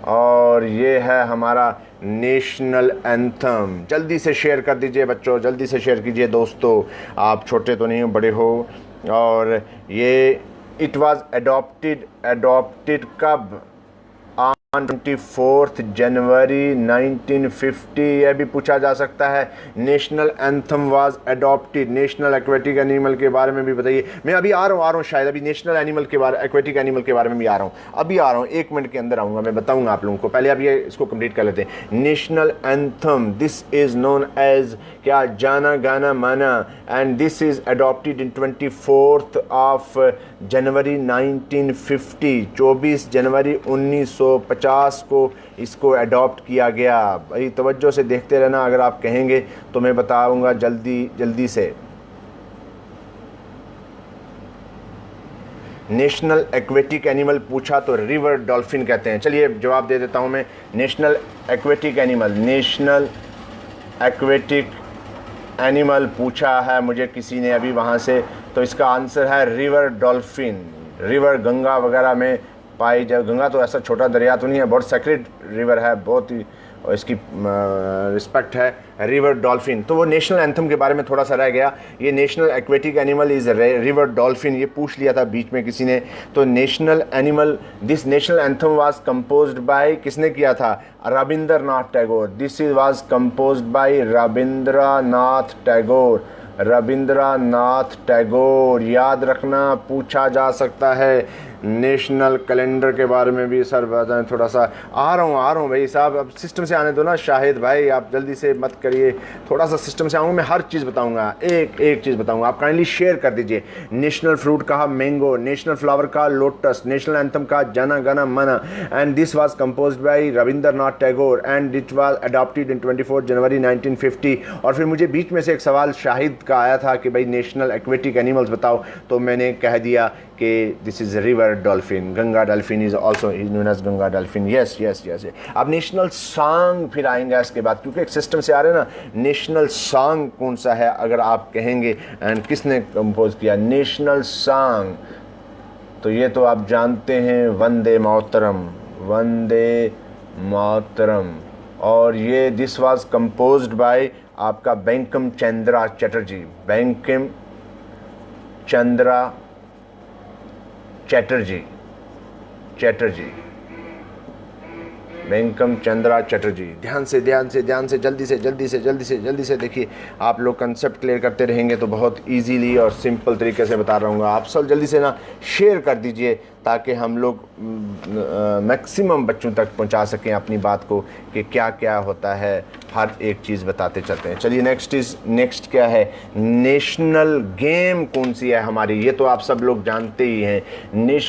और ये है हमारा नेशनल एंथम। जल्दी से शेयर कर दीजिए बच्चों, जल्दी से शेयर कीजिए दोस्तों, आप छोटे तो नहीं हो, बड़े हो। और ये इट वाज अडॉप्टेड कब? ऑन 24 जनवरी 1950। यह भी पूछा जा सकता है। National anthem was adopted. National aquatic animal के बारे में भी बताइए। मैं अभी आ रहा हूँ शायद, अभी नेशनल एनिमल के बारे, एक्वेटिक एनिमल के बारे में भी आ रहा हूँ, अभी आ रहा हूँ, 1 मिनट के अंदर आऊँगा, मैं बताऊँगा आप लोगों को। पहले अब ये इसको कंप्लीट कर लेते हैं। National anthem, this is known as क्या? Jana Gana Mana. And this is adopted in 24 of January 1950। 24 जनवरी 1950 को इसको अडॉप्ट किया गया। भाई तवज्जो से देखते रहना, अगर आप कहेंगे तो मैं बताऊंगा जल्दी से। नेशनल एक्वेटिक एनिमल पूछा तो रिवर डॉल्फिन कहते हैं। चलिए जवाब दे देता हूं मैं। National aquatic animal, national aquatic animal पूछा है मुझे किसी ने अभी वहाँ से, तो इसका आंसर है रिवर डॉल्फिन। रिवर गंगा वगैरह में पाई जाए। गंगा तो ऐसा छोटा दरिया तो नहीं है, बहुत सेक्रेट रिवर है, बहुत ही इसकी रिस्पेक्ट है। रिवर डॉल्फिन, तो वो नेशनल एंथम के बारे में थोड़ा सा रह गया। ये national aquatic animal is river dolphin, ये पूछ लिया था बीच में किसी ने। तो national animal, this national anthem was composed bye, किसने किया था? Rabindranath Tagore. This is was composed bye Rabindranath Tagore. Rabindranath Tagore, याद रखना, पूछा जा सकता है। नेशनल कैलेंडर के बारे में भी सर बताएं थोड़ा सा। आ रहा हूँ भाई साहब, अब सिस्टम से आने दो ना शाहिद भाई, आप जल्दी से मत करिए, थोड़ा सा सिस्टम से आऊँगा। मैं हर चीज़ बताऊँगा, एक चीज़ बताऊँगा, आप काइंडली शेयर कर दीजिए। नेशनल फ्रूट कहा मैंगो, नेशनल फ्लावर का लोटस, नेशनल एंथम का जाना Gana Mana. And this was composed bye Rabindranath Tagore and it was adopted in 24 जनवरी 1950। और फिर मुझे बीच में से एक सवाल शाहिद का आया था कि भाई नेशनल एक्वेटिक एनिमल्स बताओ, तो मैंने कह दिया कि this is river dolphin. Ganga dolphin is also known as Ganga dolphin. Yes. अब नेशनल सॉन्ग फिर आएंगे इसके बाद, क्योंकि एक सिस्टम से आ रहे हैं ना। नेशनल सॉन्ग कौन सा है अगर आप कहेंगे, एंड किसने कंपोज किया नेशनल सॉन्ग, तो ये तो आप जानते हैं, वंदे मातरम, वंदे मातरम। और ये दिस वाज कंपोज्ड बाय आपका banking Chandra Chatterjee. Banking Chandra Chatterjee, banking Chandra Chatterjee. ध्यान से जल्दी से देखिए। आप लोग कंसेप्ट क्लियर करते रहेंगे तो बहुत इजीली और सिंपल तरीके से बता रहा हूँ। आप सब जल्दी से ना शेयर कर दीजिए ताकि हम लोग मैक्सिमम बच्चों तक पहुँचा सकें अपनी बात को कि क्या क्या होता है, हर एक चीज़ बताते चलते हैं। चलिए नेक्स्ट क्या है? नेशनल गेम कौन सी है हमारी? ये तो आप सब लोग जानते ही हैं।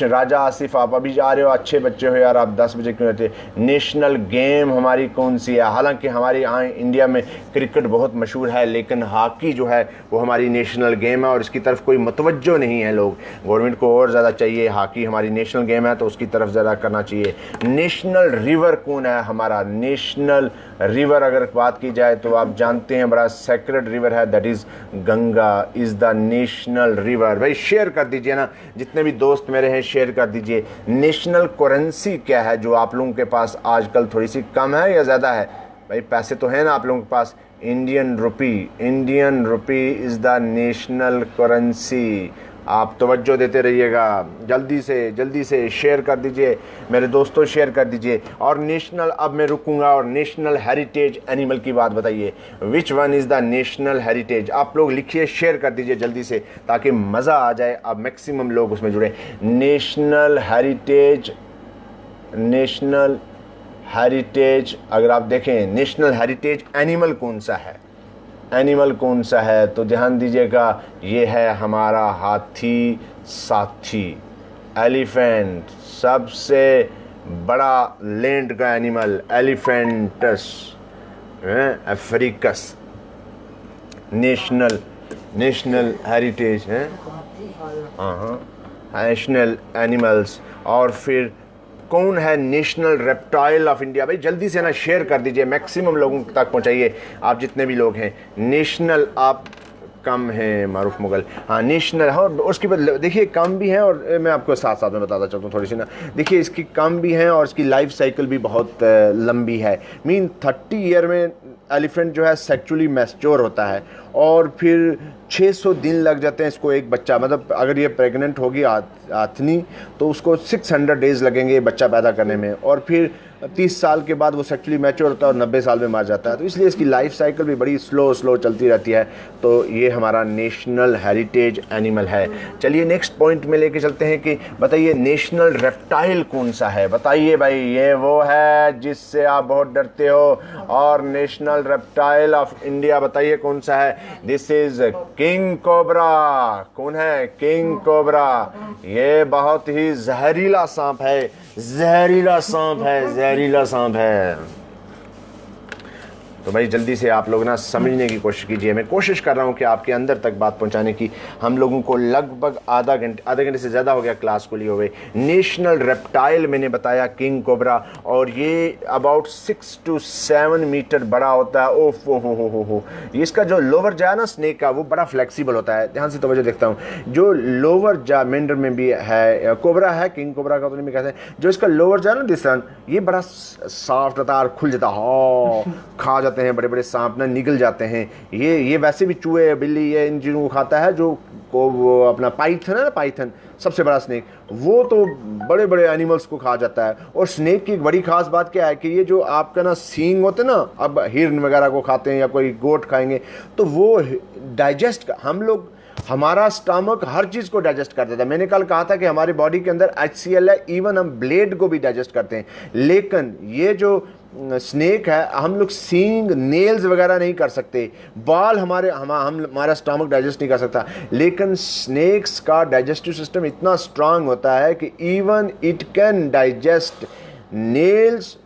राजा आसिफ, आप अभी जा रहे हो, अच्छे बच्चे हो यार, आप 10 बजे क्यों रहते? नेशनल गेम हमारी कौन सी है? हालांकि हमारे यहाँ इंडिया में क्रिकेट बहुत मशहूर है, लेकिन हॉकी जो है वो हमारी नेशनल गेम है और इसकी तरफ कोई मुतवज्जो नहीं है लोग। गवर्नमेंट को और ज़्यादा चाहिए, हॉकी हमारी नेशनल गेम है तो उसकी तरफ ज़्यादा करना चाहिए। नेशनल रिवर कौन है हमारा? नेशनल रिवर अगर बात की जाए तो आप जानते हैं बड़ा सेक्रेड रिवर है, that is Ganga is the national river. भाई शेयर कर दीजिए ना, जितने भी दोस्त मेरे हैं शेयर कर दीजिए। नेशनल करेंसी क्या है जो आप लोगों के पास आजकल थोड़ी सी कम है या ज़्यादा है? भाई पैसे तो हैं ना आप लोगों के पास। Indian rupee is the national currency. आप तवज्जो देते रहिएगा, जल्दी से शेयर कर दीजिए मेरे दोस्तों, शेयर कर दीजिए। और नेशनल, अब मैं रुकूंगा और नेशनल हेरिटेज एनिमल की बात बताइए। Which one is the national heritage? आप लोग लिखिए, शेयर कर दीजिए जल्दी से ताकि मज़ा आ जाए, अब मैक्सिमम लोग उसमें जुड़े। नेशनल हेरिटेज अगर आप देखें, नेशनल हेरिटेज एनिमल कौन सा है तो ध्यान दीजिएगा, ये है हमारा हाथी साथी, एलिफेंट। सबसे बड़ा लैंड का एनिमल एलिफेंटस अफ्रीकस। नेशनल हेरिटेज है, नेशनल एनिमल्स। और फिर कौन है नेशनल रेप्टाइल ऑफ इंडिया? भाई जल्दी से ना शेयर कर दीजिए, मैक्सिमम लोगों तक पहुंचाइए आप जितने भी लोग हैं। नेशनल, आप कम हैं मारूफ मुगल। हाँ नेशनल, हाँ उसके बाद देखिए कम भी हैं, और मैं आपको साथ साथ में बताता चलता हूँ थोड़ी सी ना। देखिए इसकी कम भी हैं और इसकी लाइफ साइकिल भी बहुत लंबी है। मीन 30 ईयर में एलिफेंट जो है सेक्चुअली मैच्योर होता है, और फिर 600 दिन लग जाते हैं इसको एक बच्चा, मतलब अगर ये प्रेग्नेंट होगी आथनी तो उसको 600 डेज़ लगेंगे बच्चा पैदा करने में, और फिर 30 साल के बाद वो सेक्चुअली मैच्योर होता है और 90 साल में मर जाता है। तो इसलिए इसकी लाइफ साइकिल भी बड़ी स्लो चलती रहती है। तो ये हमारा नेशनल हेरिटेज एनिमल है। चलिए नेक्स्ट पॉइंट में लेके चलते हैं कि बताइए नेशनल रेप्टाइल कौन सा है। बताइए भाई, ये वो है जिससे आप बहुत डरते हो, और नेशनल रेप्टाइल ऑफ इंडिया बताइए कौन सा है। This is king cobra. कौन है? King cobra. ये बहुत ही जहरीला सांप है, जहरीला सांप है, जहरीला सांप है। तो भाई जल्दी से आप लोग ना समझने की कोशिश कीजिए। मैं कोशिश कर रहा हूँ कि आपके अंदर तक बात पहुँचाने की। हम लोगों को लगभग आधे घंटे से ज़्यादा हो गया क्लास को लिए हुए। नेशनल रेप्टाइल मैंने बताया किंग कोबरा, और ये अबाउट 6 to 7 मीटर बड़ा होता है। ओफ हो। इसका जो लोअर जा ना स्नेक का, वो बड़ा फ्लेक्सिबल होता है। ध्यान से तवज्जो देखता हूँ, जो लोअर जा मेंढर में भी है, कोबरा है, किंग कोबरा का तो नहीं कहते हैं, जो इसका लोअर जा ना दिसन, ये बड़ा सॉफ्ट होता है और खुल जाता है। खा जाते हैं बड़े बड़े सांप ना, निगल जाते हैं। ये वैसे भी चूहे बिल्ली ये इन चीज़ों को खाता है। जो को वो अपना पाइथन है ना, पाइथन सबसे बड़ा स्नेक, वो तो बड़े बड़े एनिमल्स को खा जाता है। और स्नेक की एक बड़ी खास बात क्या है कि ये जो आपका ना सींग होते हैं ना, अब हिरन वगैरह को खाते हैं या कोई गोट खाएंगे तो वो डाइजेस्ट, हम लोग हमारा स्टमक हर चीज़ को डाइजेस्ट कर देता है। मैंने कल कहा था कि हमारी बॉडी के अंदर HCl है, इवन हम ब्लेड को भी डाइजेस्ट करते हैं। लेकिन ये जो स्नेक है, हम लोग सींग नेल्स वगैरह नहीं कर सकते, बाल हमारा स्टमक डाइजेस्ट नहीं कर सकता। लेकिन स्नेक्स का डाइजेस्टिव सिस्टम इतना स्ट्रांग होता है कि even it can digest nails,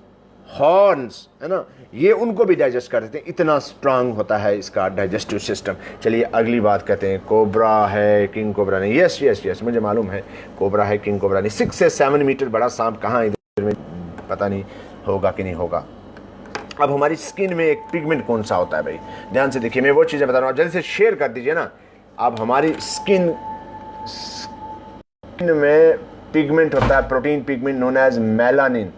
horns, है ना, ये उनको भी डाइजेस्ट कर देते हैं। इतना स्ट्रांग होता है इसका डाइजेस्टिव सिस्टम। चलिए अगली बात कहते हैं, कोबरा है किंग कोबरा नहीं। यस मुझे मालूम है कोबरा है किंग कोबरा नहीं। 6 से 7 मीटर बड़ा सांप कहाँ इधर में पता नहीं होगा कि नहीं होगा। अब हमारी स्किन में एक पिगमेंट कौन सा होता है भाई, ध्यान से देखिए, मैं वो चीज़ें बता रहा हूँ, जल्दी से शेयर कर दीजिए ना। अब हमारी स्किन में पिगमेंट होता है, protein pigment known as melanin.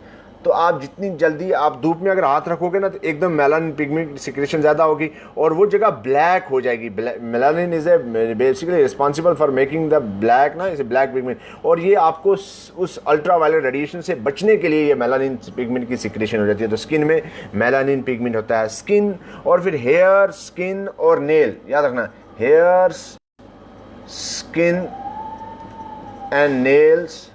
तो आप जितनी जल्दी आप धूप में अगर हाथ रखोगे ना, तो एकदम मेलानिन पिगमेंट सिक्रेशन ज़्यादा होगी और वो जगह ब्लैक हो जाएगी। Melanin is a basically responsible for making the black ना, इसे ब्लैक पिगमेंट। और ये आपको उस अल्ट्रा वायलेट रेडिएशन से बचने के लिए ये मेलानिन पिगमेंट की सिक्रेशन हो जाती है। तो स्किन में मेलानिन पिगमेंट होता है। स्किन और फिर हेयर, स्किन और नेल, याद रखना, hair, skin and nails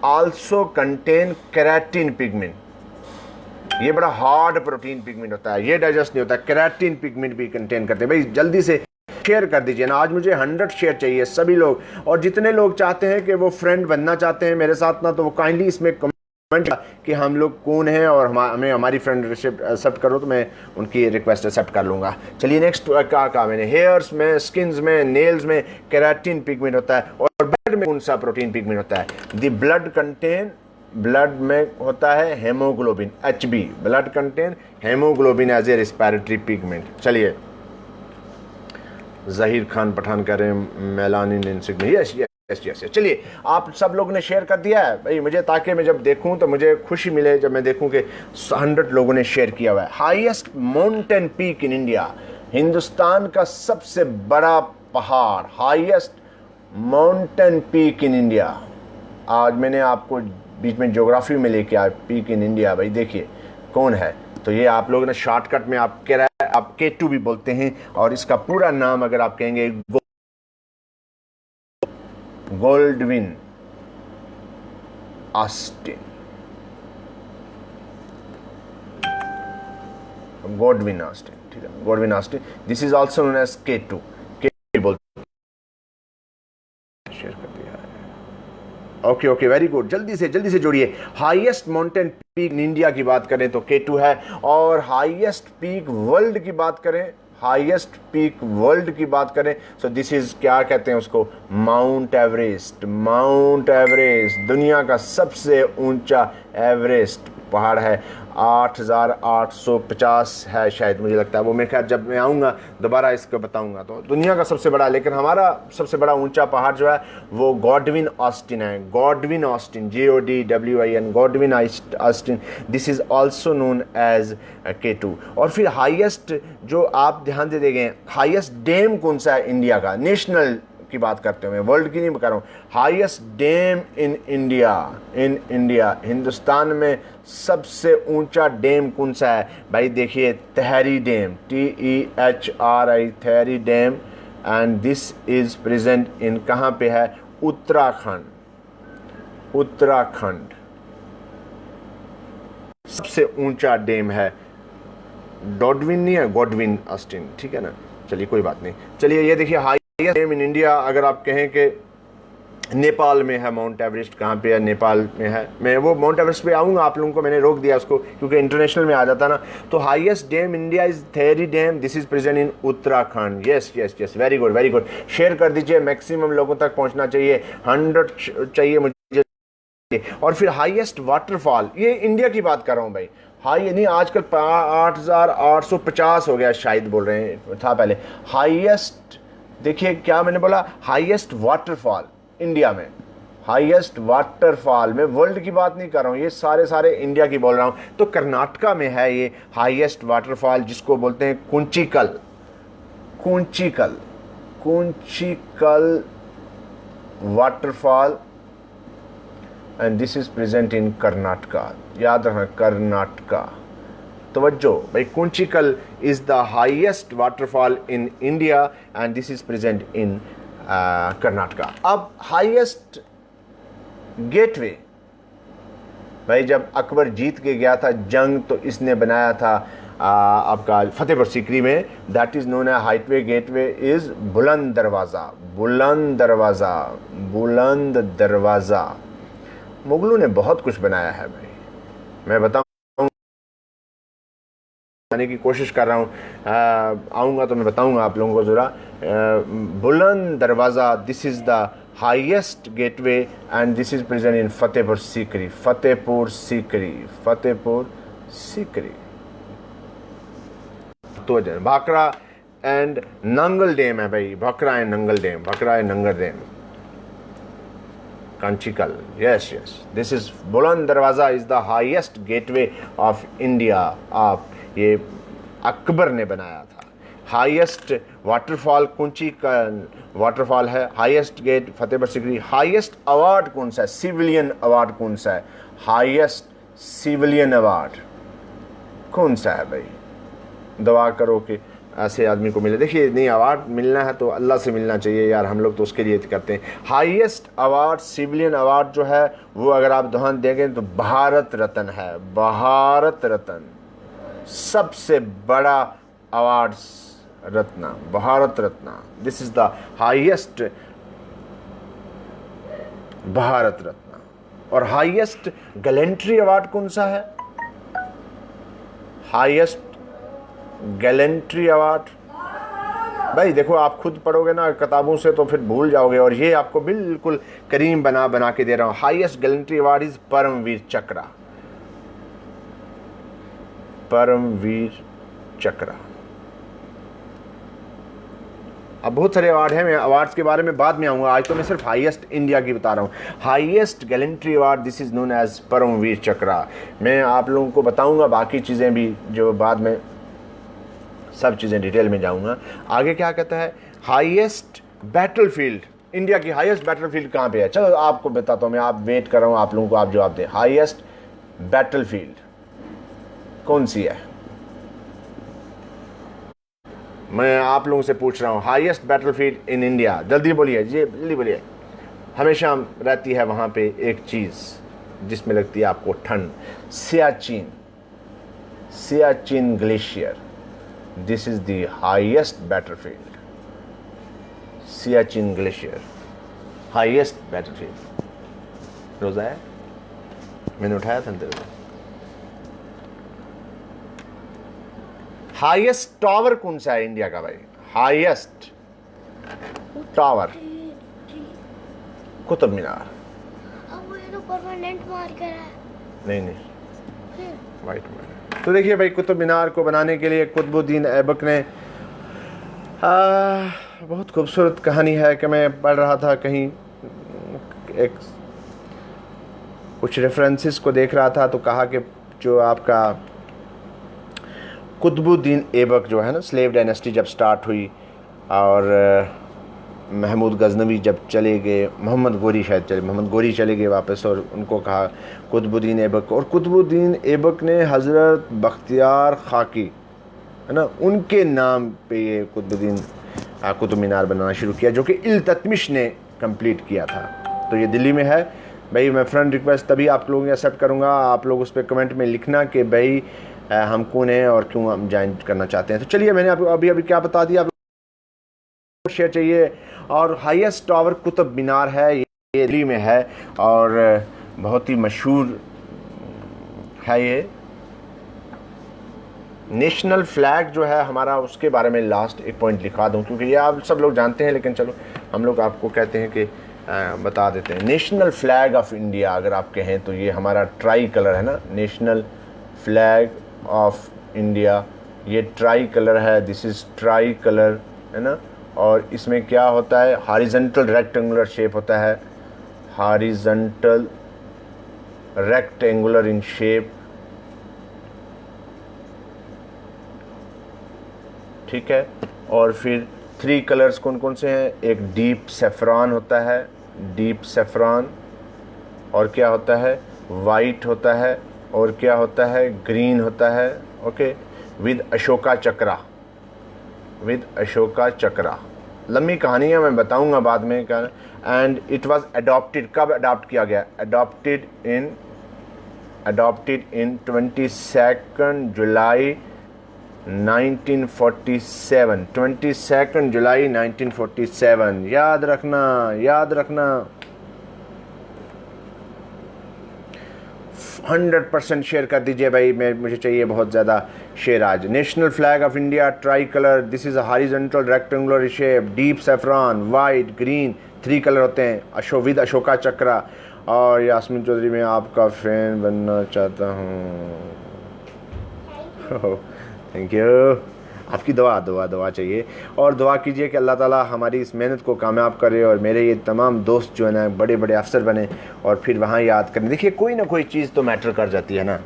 also contain keratin pigment। ये बड़ा हार्ड प्रोटीन पिगमेंट होता है, ये डाइजेस्ट नहीं होता। केराटिन पिगमेंट भी कंटेन करते हैं। भाई जल्दी से शेयर कर दीजिए ना, आज मुझे 100 शेयर चाहिए सभी लोग। और जितने लोग चाहते हैं कि वो फ्रेंड बनना चाहते हैं मेरे साथ ना, तो वो काइंडली इसमें कमेंट कि हम लोग कौन हैं और हमें हमारी फ्रेंडशिप एक्सेप्ट करो, तो मैं उनकी रिक्वेस्ट एक्सेप्ट कर लूँगा। चलिए नेक्स्ट कहा मैंने, हेयर्स में, स्किन्स में, नेल्स में केराटिन पिगमेंट होता है। और ब्लड में कौन सा प्रोटीन पिगमेंट होता है? द ब्लड कंटेन, ब्लड में होता है haemoglobin, HB, blood contain haemoglobin as a respiratory pigment. चलिए जहीर खान पठान कह रहे हैं मेलानिन इंसिग्निफिकेंट। यस। चलिए आप सब लोगों ने शेयर कर दिया है भाई मुझे, ताकि मैं जब देखूं तो मुझे खुशी मिले जब मैं देखूं कि 100 लोगों ने शेयर किया हुआ है। Highest mountain peak in India, Hindustan का सबसे बड़ा पहाड़, highest mountain peak in India. आज मैंने आपको बीच में ज्योग्राफी में लेके आया पीक इन इंडिया। भाई देखिए कौन है, तो ये आप लोगों ने शॉर्टकट में आप कह रहे हैं, आप K2 भी बोलते हैं, और इसका पूरा नाम अगर आप कहेंगे गोल्डविन ऑस्टिन, गोल्डविन ऑस्टिन, ठीक है, Goldwin Austen. This is also known as K2 बोलते। शेयर कर दिया है। Okay very good. जल्दी से जोड़िए। Highest mountain peak in India की बात करें तो K2 है, और हाईएस्ट पीक वर्ल्ड की बात करें, हाईएस्ट पीक वर्ल्ड की बात करें सो दिस इज, क्या कहते हैं उसको, माउंट एवरेस्ट। माउंट एवरेस्ट दुनिया का सबसे ऊंचा एवरेस्ट पहाड़ है 8,850 है शायद, मुझे लगता है वो। मैं खैर जब मैं आऊँगा दोबारा इसको बताऊँगा। तो दुनिया का सबसे बड़ा, लेकिन हमारा सबसे बड़ा ऊंचा पहाड़ जो है वो गॉडविन ऑस्टिन है। Godwin Austen, GODWIN, Godwin Austen, this is also known as K2। और फिर हाईएस्ट जो आप ध्यान दे देंगे, हाईएस्ट डैम कौन सा है इंडिया का, नेशनल की बात करते हुए, वर्ल्ड की नहीं कर रहा हूँ, highest dam in India, Hindustan में सबसे ऊंचा डैम कौन सा है भाई? देखिए Tehri dam, TEHRI, Tehri dam, and this is present in, कहाँ पे है? उत्तराखंड सबसे ऊंचा डैम है। गॉडविन नहीं है, गॉडविन ऑस्टिन, ठीक है ना। चलिए कोई बात नहीं। चलिए ये देखिए हाईएस्ट डैम इन इंडिया, अगर आप कहें कि नेपाल में है माउंट एवरेस्ट, कहाँ पे है? नेपाल में है। मैं वो माउंट एवरेस्ट पे आऊँगा, आप लोगों को मैंने रोक दिया उसको क्योंकि इंटरनेशनल में आ जाता ना। तो highest dam India is theory dam, this is present in Uttarakhand. Yes yes yes, very good very good. Share कर दीजिए, मैक्सिमम लोगों तक पहुँचना चाहिए, 100 चाहिए मुझे। और फिर हाईएस्ट वाटरफॉल, ये इंडिया की बात कर रहा हूँ भाई, हाई नहीं, आजकल 8,850 हो गया शायद, बोल रहे हैं था पहले। हाईएस्ट देखिए क्या मैंने बोला, हाईएस्ट वाटरफॉल इंडिया में, हाईएस्ट वाटरफॉल में, वर्ल्ड की बात नहीं कर रहा हूँ, ये सारे इंडिया की बोल रहा हूँ। तो कर्नाटका में है ये हाईएस्ट वाटरफॉल, जिसको बोलते हैं Kunchikal waterfall, and this is present इन कर्नाटका। याद रखना कर्नाटका, तवज्जो भाई, Kunchikal is the highest waterfall in India and this is present इन कर्नाटका। अब हाईएस्ट गेटवे भाई, जब अकबर जीत के गया था जंग, तो इसने बनाया था आपका फतेहपुर सीकरी में, that is known as highway gateway is Buland Darwaza. मुगलों ने बहुत कुछ बनाया है भाई, मैं बताऊं आने की कोशिश कर रहा हूँ, आऊँगा तो मैं बताऊँगा आप लोगों को ज़रा। बुलंद दरवाज़ा, this is the highest gateway and this is present in Fatehpur Sikri. तो भाखड़ा एंड नंगल डैम है भाई, Bhakra and Nangal dam, Kanchikal, yes, this is बुलंद दरवाज़ा is the highest gateway of India। आप ये अकबर ने बनाया था। हाईएस्ट वाटरफॉल कुंचिकल वाटरफॉल है, highest gate Fatehpur Sikri. Highest award कौन सा है? सिविलियन अवार्ड कौन सा है? हाईएस्ट सिविलियन अवार्ड कौन सा है भाई? दुआ करो कि ऐसे आदमी को मिले। देखिए नहीं, अवार्ड मिलना है तो अल्लाह से मिलना चाहिए यार, हम लोग तो उसके लिए करते हैं। हाईएस्ट अवार्ड सिविलियन अवार्ड जो है वो अगर आप ध्यान देंगे तो भारत रत्न है। भारत रत्न सबसे बड़ा award Ratna, Bharat Ratna, this is the highest Bharat Ratna. और हाईएस्ट गैलेंट्री अवार्ड कौन सा है? हाईएस्ट गैलेंट्री अवार्ड भाई देखो, आप खुद पढ़ोगे ना किताबों से तो फिर भूल जाओगे, और ये आपको बिल्कुल करीम बना के दे रहा हूं। Highest gallantry award is Paramvir Chakra. अब बहुत सारे अवार्ड हैं, मैं अवार्ड्स के बारे में बाद में आऊँगा, आज तो मैं सिर्फ हाईएस्ट इंडिया की बता रहा हूँ। Highest gallantry award, this is known as Paramvir Chakra. मैं आप लोगों को बताऊँगा बाकी चीज़ें भी जो बाद में, सब चीज़ें डिटेल में जाऊँगा। आगे क्या कहता है? हाईएस्ट बैटलफील्ड, इंडिया की हाईएस्ट बैटलफील्ड कहाँ पे है? चलो आपको बताता हूँ मैं, आप वेट कर रहा हूँ, आप लोगों को आप जवाब दें। हाईएस्ट बैटलफील्ड कौन सी है? मैं आप लोगों से पूछ रहा हूँ, हाईएस्ट बैटलफील्ड इन इंडिया, जल्दी बोलिए जी, जल्दी बोलिए। हमेशा रहती है वहाँ पे एक चीज़ जिसमें लगती है आपको ठंड, Siachen glacier, this is the highest battlefield. Siachen glacier highest battlefield. रोज़ा है, मैंने उठाया था तेरे को। हाईएस्ट टावर कौन सा है इंडिया का भाई? Highest tower Qutub Minar. अब वो ये तो परमानेंट मार्कर है। नहीं, वाइट में। तो देखिए भाई, कुतुब मीनार को बनाने के लिए कुतुबुद्दीन ऐबक ने बहुत खूबसूरत कहानी है कि मैं पढ़ रहा था कहीं, एक कुछ रेफरेंसेस को देख रहा था, तो कहा कि जो आपका कुतुबुद्दीन ऐबक जो है ना, स्लेव डायनेस्टी जब स्टार्ट हुई और महमूद गजनवी जब चले गए, मोहम्मद गोरी चले गए वापस, और उनको कहा कुतुबुद्दीन ऐबक, और कुतुबुद्दीन ऐबक ने हज़रत बख्तियार खाकी है ना, उनके नाम पे ये कुतुब मीनार बनाना शुरू किया, जो कि इल्तुतमिश ने कंप्लीट किया था। तो ये दिल्ली में है भाई। मैं फ्रेंड रिक्वेस्ट तभी आप लोगों को एक्सेप्ट करूँगा, आप लोग उस पर कमेंट में लिखना कि भाई हम कौन हैं और क्यों हम ज्वाइन करना चाहते हैं। तो चलिए, मैंने आपको अभी क्या बता दिया, आप शेयर चाहिए। और हाईएस्ट टावर कुतुब मीनार है, ये दिल्ली में है और बहुत ही मशहूर है। ये नेशनल फ्लैग जो है हमारा, उसके बारे में लास्ट एक पॉइंट लिखा दूं, क्योंकि ये आप सब लोग जानते हैं, लेकिन चलो हम लोग आपको कहते हैं कि बता देते हैं। नेशनल फ्लैग ऑफ इंडिया अगर आप कहें तो ये हमारा ट्राई कलर है ना, नेशनल फ्लैग ऑफ इंडिया, ये ट्राई कलर है, दिस इज़ ट्राई कलर है ना। और इसमें क्या होता है, हॉरिजॉन्टल रेक्टेंगुलर शेप होता है, हॉरिजॉन्टल रेक्टेंगुलर इन शेप, ठीक है। और फिर 3 कलर्स कौन कौन से हैं, एक डीप सेफ्रॉन होता है, डीप सेफ्रॉन, और क्या होता है, वाइट होता है, और क्या होता है, ग्रीन होता है, okay, with Ashoka Chakra, with Ashoka Chakra. लंबी कहानी है, मैं बताऊंगा बाद में क्या। एंड इट वाज अडॉप्टेड, कब अडॉप्ट किया गया, अडॉप्टेड इन 22 जुलाई 1947, 22 जुलाई 1947। याद रखना 100% शेयर कर दीजिए भाई, मुझे चाहिए बहुत ज़्यादा शेयर आज। National flag of India try colour, this is a horizontal rectangular shape, deep saffron, white, green, 3 colour होते हैं, अशोका चक्रा। और यास्मीन चौधरी, मैं आपका फैन बनना चाहता हूँ। Thank you. आपकी दुआ चाहिए, और दुआ कीजिए कि अल्लाह ताला हमारी इस मेहनत को कामयाब करे और मेरे ये तमाम दोस्त जो है ना बड़े बड़े अफसर बने और फिर वहाँ याद करें। देखिए, कोई ना कोई चीज़ तो मैटर कर जाती है ना,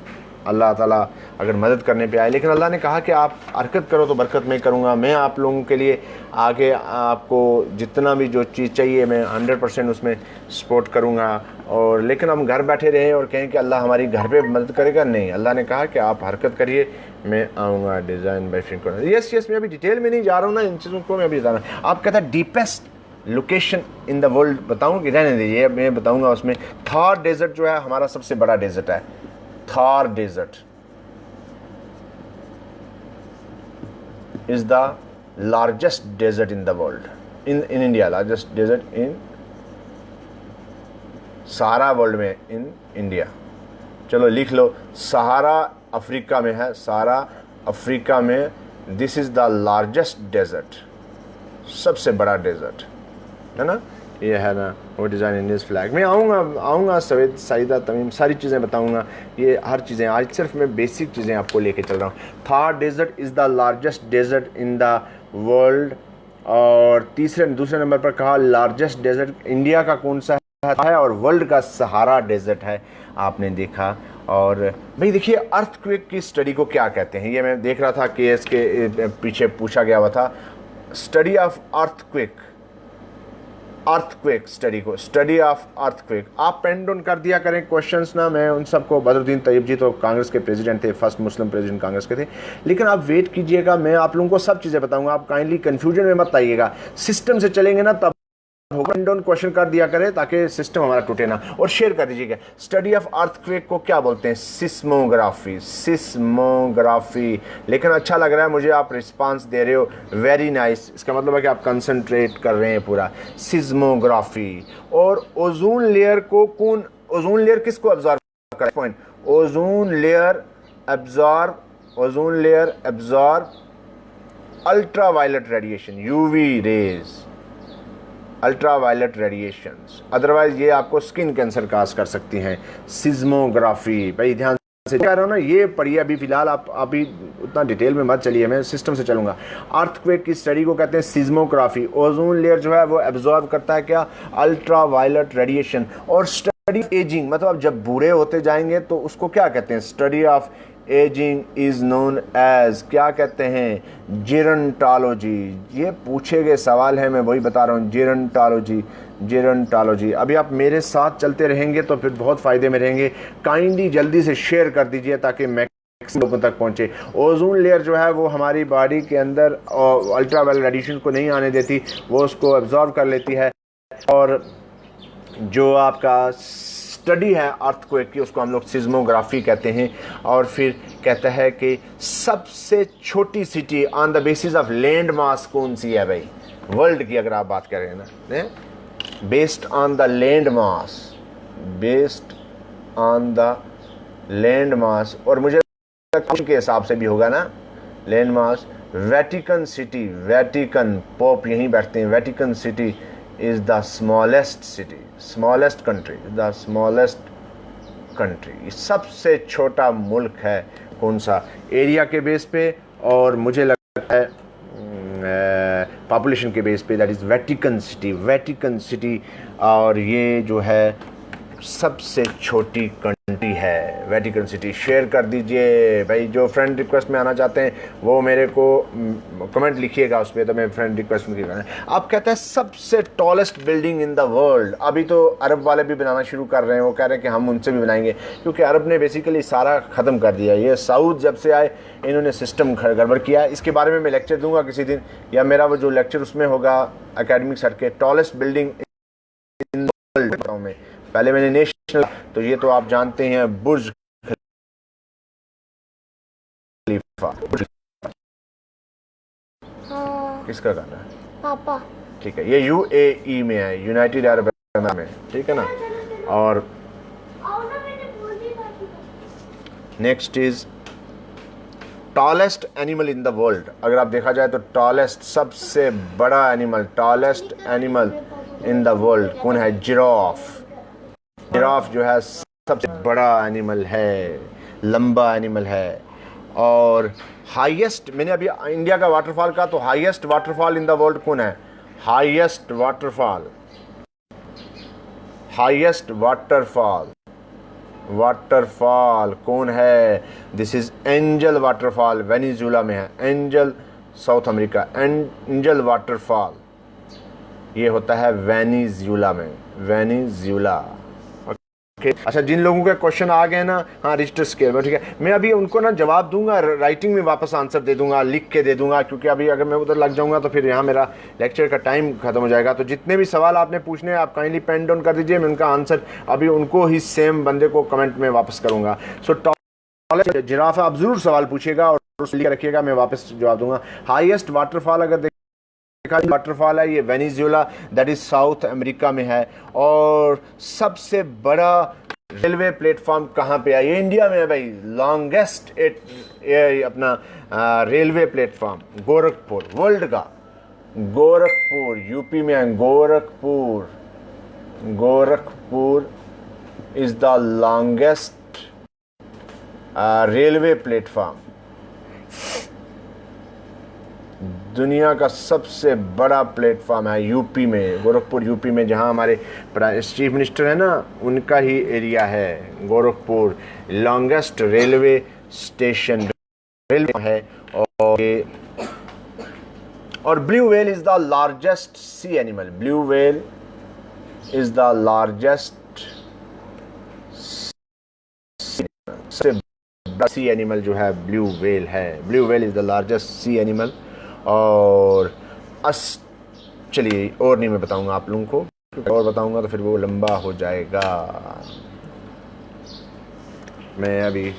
अल्लाह ताला अगर मदद करने पे आए। लेकिन अल्लाह ने कहा कि आप हरकत करो तो बरकत मैं करूँगा। मैं आप लोगों के लिए आगे आपको जितना भी जो चीज़ चाहिए मैं 100% उसमें सपोर्ट करूँगा। और लेकिन हम घर बैठे रहें और कहें कि अल्लाह हमारी घर पे मदद करेगा, नहीं। अल्लाह ने कहा कि आप हरकत करिए, मैं आऊँगा। Design by friend corner, yes मैं अभी डिटेल में नहीं जा रहा हूँ ना, इन चीज़ों को मैं अभी बता रहा हूँ। आप कहता है deepest location in the world बताऊँ कि रहने दीजिए, मैं बताऊँगा। उसमें थार डेजर्ट जो है हमारा सबसे बड़ा डेजर्ट है, Thar desert is the largest desert in the world, in India, largest desert in Sahara world में, इन इंडिया। चलो लिख लो, सहारा अफ्रीका में है, सहारा अफ्रीका में, this is the largest desert, सबसे बड़ा डेजर्ट है ना, ये है ना। वो डिज़ाइन इंडियन फ्लैग में आऊँगा सवेद साइदा तमीम सारी चीज़ें बताऊँगा, ये हर चीज़ें। आज सिर्फ मैं बेसिक चीज़ें आपको लेके चल रहा हूँ। Thar desert is the largest desert in the world. और दूसरे नंबर पर कहा लार्जेस्ट डेजर्ट इंडिया का कौन सा है, और वर्ल्ड का सहारा डेजर्ट है, आपने देखा। और भाई देखिए, अर्थक्वेक की स्टडी को क्या कहते हैं, ये मैं देख रहा था केएस के पीछे पूछा गया हुआ था। स्टडी ऑफ अर्थक्वेक स्टडी को, स्टडी ऑफ अर्थक्वेक। आप पेन डाउन कर दिया करें क्वेश्चंस ना, मैं उन सबको, बदरुद्दीन तैयब जी तो कांग्रेस के प्रेसिडेंट थे, फर्स्ट मुस्लिम प्रेसिडेंट कांग्रेस के थे। लेकिन आप वेट कीजिएगा, मैं आप लोगों को सब चीज़ें बताऊंगा, आप काइंडली कंफ्यूजन में मत आइएगा। सिस्टम से चलेंगे ना तब पेन डाउन क्वेश्चन कर दिया करें ताकि सिस्टम हमारा टूटे ना। और शेयर कर दीजिएगा। स्टडी ऑफ अर्थक्वेक को क्या बोलते हैं, सिस्मोग्राफी। लेकिन अच्छा लग रहा है मुझे, आप रिस्पांस दे रहे हो, वेरी नाइस। इसका मतलब है कि आप कंसंट्रेट कर रहे हैं पूरा। सिस्मोग्राफी। और ओजोन लेयर को ओजोन लेयर किसको अब्जॉर्ब कर, point, ozone layer absorb ultraviolet radiation, UV rays, ultraviolet radiations. Otherwise ये आपको स्किन कैंसर काज कर सकती हैं। सिस्मोग्राफी भाई ध्यान से कह रहा हूँ ना, ये पढ़िए अभी फ़िलहाल, आप अभी उतना डिटेल में मत चलिए, मैं सिस्टम से चलूँगा। अर्थक्वेक की स्टडी को कहते हैं सिज्मोग्राफी। ओजोन लेयर जो है वो एब्जॉर्ब करता है क्या, अल्ट्रा वायलेट रेडिएशन। और स्टडी एजिंग, मतलब आप जब बूढ़े होते जाएंगे तो उसको क्या कहते हैं, study of ageing is known as, क्या कहते हैं, जेरंटोलॉजी। ये पूछे गए सवाल है, मैं वही बता रहा हूँ, जेरंटोलॉजी, जेरंटोलॉजी। अभी आप मेरे साथ चलते रहेंगे तो फिर बहुत फ़ायदे में रहेंगे। काइंडली जल्दी से शेयर कर दीजिए ताकि मैक्सिमम लोगों तक पहुँचे। ओजोन लेयर जो है वो हमारी बॉडी के अंदर अल्ट्रा वायलेट रेडिएशन को नहीं आने देती, वो उसको एब्जॉर्ब कर लेती है। और जो आपका स्टडी है अर्थक्वेक की, उसको हम लोग सिज्मोग्राफी कहते हैं। और फिर कहता है कि सबसे छोटी city on the basis of land mass कौन सी है भाई, वर्ल्ड की अगर आप बात करें ना, based on the land mass, based on the land mass. और मुझे के हिसाब से भी होगा ना land mass. Vatican city, Vatican pope यहीं बैठते हैं, Vatican city is the smallest city, smallest country, the smallest country। सबसे छोटा मुल्क है कौन सा, एरिया के बेस पे, और मुझे लगता है पॉपुलेशन के बेस पे, that is Vatican city, Vatican city. और ये जो है सबसे छोटी कंट्री है, वेटिकन सिटी। शेयर कर दीजिए भाई, जो फ्रेंड रिक्वेस्ट में आना चाहते हैं वो मेरे को कमेंट लिखिएगा उस पर, तो मैं फ्रेंड रिक्वेस्ट में लिखा। आप कहते हैं सबसे tallest building in the world. अभी तो अरब वाले भी बनाना शुरू कर रहे हैं, वो कह रहे हैं कि हम उनसे भी बनाएंगे, क्योंकि अरब ने बेसिकली सारा ख़त्म कर दिया। ये साउथ जब से आए इन्होंने सिस्टम गड़बड़ किया है। इसके बारे में मैं लेक्चर दूंगा किसी दिन, या मेरा वो जो लेक्चर उसमें होगा एकेडमिक सर के, tallest building in the world में। पहले मैंने नेशनल, तो ये तो आप जानते हैं बुर्ज खलीफा। किसका गाना है, पापा, ठीक है। ये यूएई में है, यूनाइटेड अरब एमिरेट्स में, ठीक है ना। और next is tallest animal in the world. अगर आप देखा जाए तो टॉलेस्ट, सबसे बड़ा animal, tallest animal in the world कौन है, जिराफ। जिराफ जो है सबसे बड़ा एनिमल है, लंबा एनिमल है। और हाईएस्ट, मैंने अभी इंडिया का वाटरफॉल का, तो highest waterfall in the world कौन है, highest waterfall, highest waterfall, waterfall कौन है, this is angel waterfall, Venezuela में है, angel, south America. Angel waterfall ये होता है वेनेजुला में, वेनेजुला। अच्छा, जिन लोगों के क्वेश्चन आ गए ना, हाँ रिश्टर स्केल में, ठीक है, मैं अभी उनको ना जवाब दूंगा, राइटिंग में वापस आंसर दे दूंगा, लिख के दे दूंगा, क्योंकि अभी अगर मैं उधर लग जाऊंगा तो फिर यहाँ मेरा लेक्चर का टाइम खत्म हो जाएगा। तो जितने भी सवाल आपने पूछने हैं आप काइंडली पेन डाउन कर दीजिए, मैं उनका आंसर अभी उनको ही सेम बंदे को कमेंट में वापस करूँगा। सो टॉलेस्ट जिराफ, आप ज़रूर सवाल पूछिएगा और लिख रखिएगा, मैं वापस जवाब दूंगा। हाईएस्ट वाटरफॉल अगर वाटरफॉल है ये Venezuela, that is south America में है। और सबसे बड़ा रेलवे प्लेटफॉर्म कहाँ पे है, ये इंडिया में है भाई, लॉन्गेस्ट अपना रेलवे प्लेटफॉर्म गोरखपुर, वर्ल्ड का, गोरखपुर यूपी में है, Gorakhpur, Gorakhpur is the longest railway platform, दुनिया का सबसे बड़ा प्लेटफॉर्म है यूपी में, गोरखपुर यूपी में, जहां हमारे चीफ मिनिस्टर है ना, उनका ही एरिया है Gorakhpur. Longest railway station railway है। और blue whale is the largest C animal, blue whale is the largest C animal जो है ब्लू व्हेल है, blue whale is the largest C animal. और चलिए और नहीं मैं बताऊंगा आप लोगों को, और बताऊंगा तो फिर वो लंबा हो जाएगा। मैं अभी,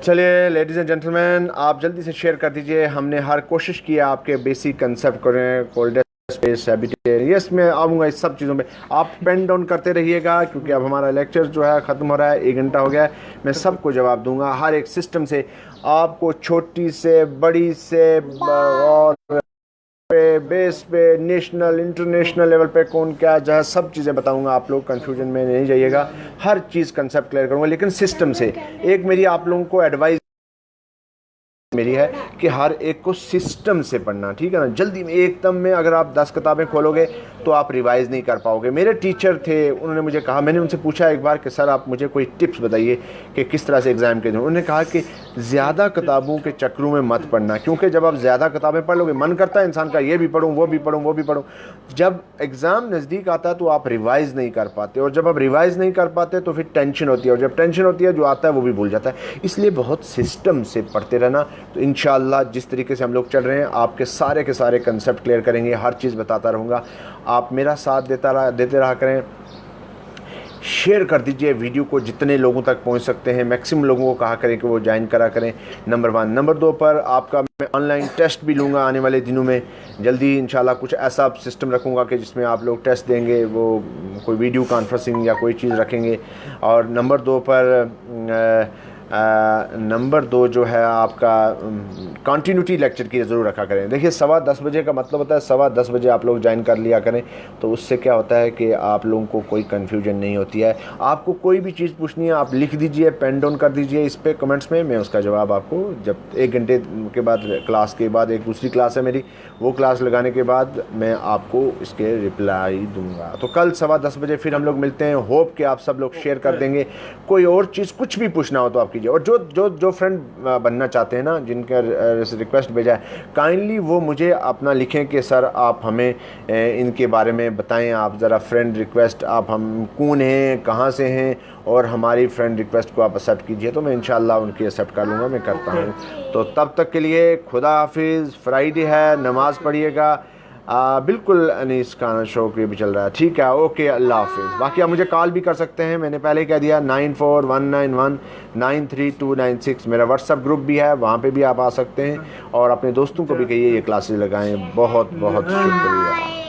चलिए लेडीज़ एंड जेंटलमैन, आप जल्दी से शेयर कर दीजिए। हमने हर कोशिश की है आपके बेसिक कंसेप्ट करें, कोल्ड स्पेस, हैबिटेट, यस मैं आऊँगा इस सब चीज़ों पे। आप पेन डाउन करते रहिएगा, क्योंकि अब हमारा लेक्चर जो है ख़त्म हो रहा है, 1 घंटा हो गया है। मैं सबको जवाब दूंगा, हर एक सिस्टम से, आपको छोटी से बड़ी से और पे, बेस पे, नेशनल इंटरनेशनल लेवल पे कौन क्या जहाँ सब चीज़ें बताऊंगा। आप लोग कंफ्यूजन में नहीं जाइएगा, हर चीज़ कंसेप्ट क्लियर करूंगा, लेकिन सिस्टम से। एक मेरी आप लोगों को एडवाइस मेरी है कि हर एक को सिस्टम से पढ़ना, ठीक है ना। जल्दी में एकदम में अगर आप 10 किताबें खोलोगे तो आप रिवाइज़ नहीं कर पाओगे। मेरे टीचर थे, उन्होंने मुझे कहा, मैंने उनसे पूछा एक बार कि सर आप मुझे कोई टिप्स बताइए कि किस तरह से एग्ज़ाम के दूँ। उन्होंने कहा कि ज़्यादा किताबों के चक्रों में मत पढ़ना, क्योंकि जब आप ज़्यादा किताबें पढ़ लोगे मन करता है इंसान का ये भी पढ़ूँ वो भी पढ़ूँ वो भी पढ़ूँ। जब एग्ज़ाम नज़दीक आता है तो आप रिवाइज़ नहीं कर पाते, और जब आप रिवाइज़ नहीं कर पाते तो फिर टेंशन होती है, और जब टेंशन होती है जो आता है वो भी भूल जाता है। इसलिए बहुत सिस्टम से पढ़ते रहना। तो इंशाअल्लाह जिस तरीके से हम लोग चल रहे हैं, आपके सारे के सारे कंसेप्ट क्लियर करेंगे, हर चीज़ बताता रहूँगा। आप मेरा साथ देते रहा करें। शेयर कर दीजिए वीडियो को, जितने लोगों तक पहुंच सकते हैं मैक्सिमम लोगों को कहा करें कि वो ज्वाइन करा करें। नंबर 1। नंबर 2 पर आपका मैं ऑनलाइन टेस्ट भी लूँगा आने वाले दिनों में। जल्दी इंशाल्लाह कुछ ऐसा सिस्टम रखूँगा कि जिसमें आप लोग टेस्ट देंगे, वो कोई वीडियो कॉन्फ्रेंसिंग या कोई चीज़ रखेंगे। और नंबर 2 पर नंबर 2 जो है आपका कंटिन्यूटी लेक्चर की ज़रूर रखा करें। देखिए 10:15 बजे का मतलब होता है 10:15 बजे आप लोग ज्वाइन कर लिया करें, तो उससे क्या होता है कि आप लोगों को कोई कन्फ्यूजन नहीं होती है। आपको कोई भी चीज़ पूछनी है आप लिख दीजिए, पेन डाउन कर दीजिए इस पर कमेंट्स में, मैं उसका जवाब आपको जब 1 घंटे के बाद क्लास के बाद, एक दूसरी क्लास है मेरी, वो क्लास लगाने के बाद मैं आपको इसके रिप्लाई दूंगा। तो कल 10:15 बजे फिर हम लोग मिलते हैं। होप कि आप सब लोग शेयर कर देंगे। कोई और चीज़ कुछ भी पूछना हो तो आप कीजिए, और जो फ्रेंड बनना चाहते हैं ना, जिनका रिक्वेस्ट भेजा है, काइंडली वो मुझे अपना लिखें कि सर आप हमें इनके बारे में बताएं। आप ज़रा फ्रेंड रिक्वेस्ट, आप हम कौन हैं, कहाँ से हैं, और हमारी फ्रेंड रिक्वेस्ट को आप एक्सेप्ट कीजिए, तो मैं इंशाल्लाह उनकी एक्सेप्ट कर लूँगा, मैं करता हूँ। तो तब तक के लिए खुदा हाफिज़। फ्राइडे है, नमाज़ पढ़िएगा। बिल्कुल अनीस खाना शो के भी चल रहा है, ठीक है, ओके, अल्लाह हाफिज़। बाकी आप मुझे कॉल भी कर सकते हैं, मैंने पहले कह दिया 9419193296 मेरा व्हाट्सअप ग्रुप भी है, वहाँ पे भी आप आ सकते हैं। और अपने दोस्तों को भी कहिए ये क्लासेस लगाएं। बहुत बहुत शुक्रिया।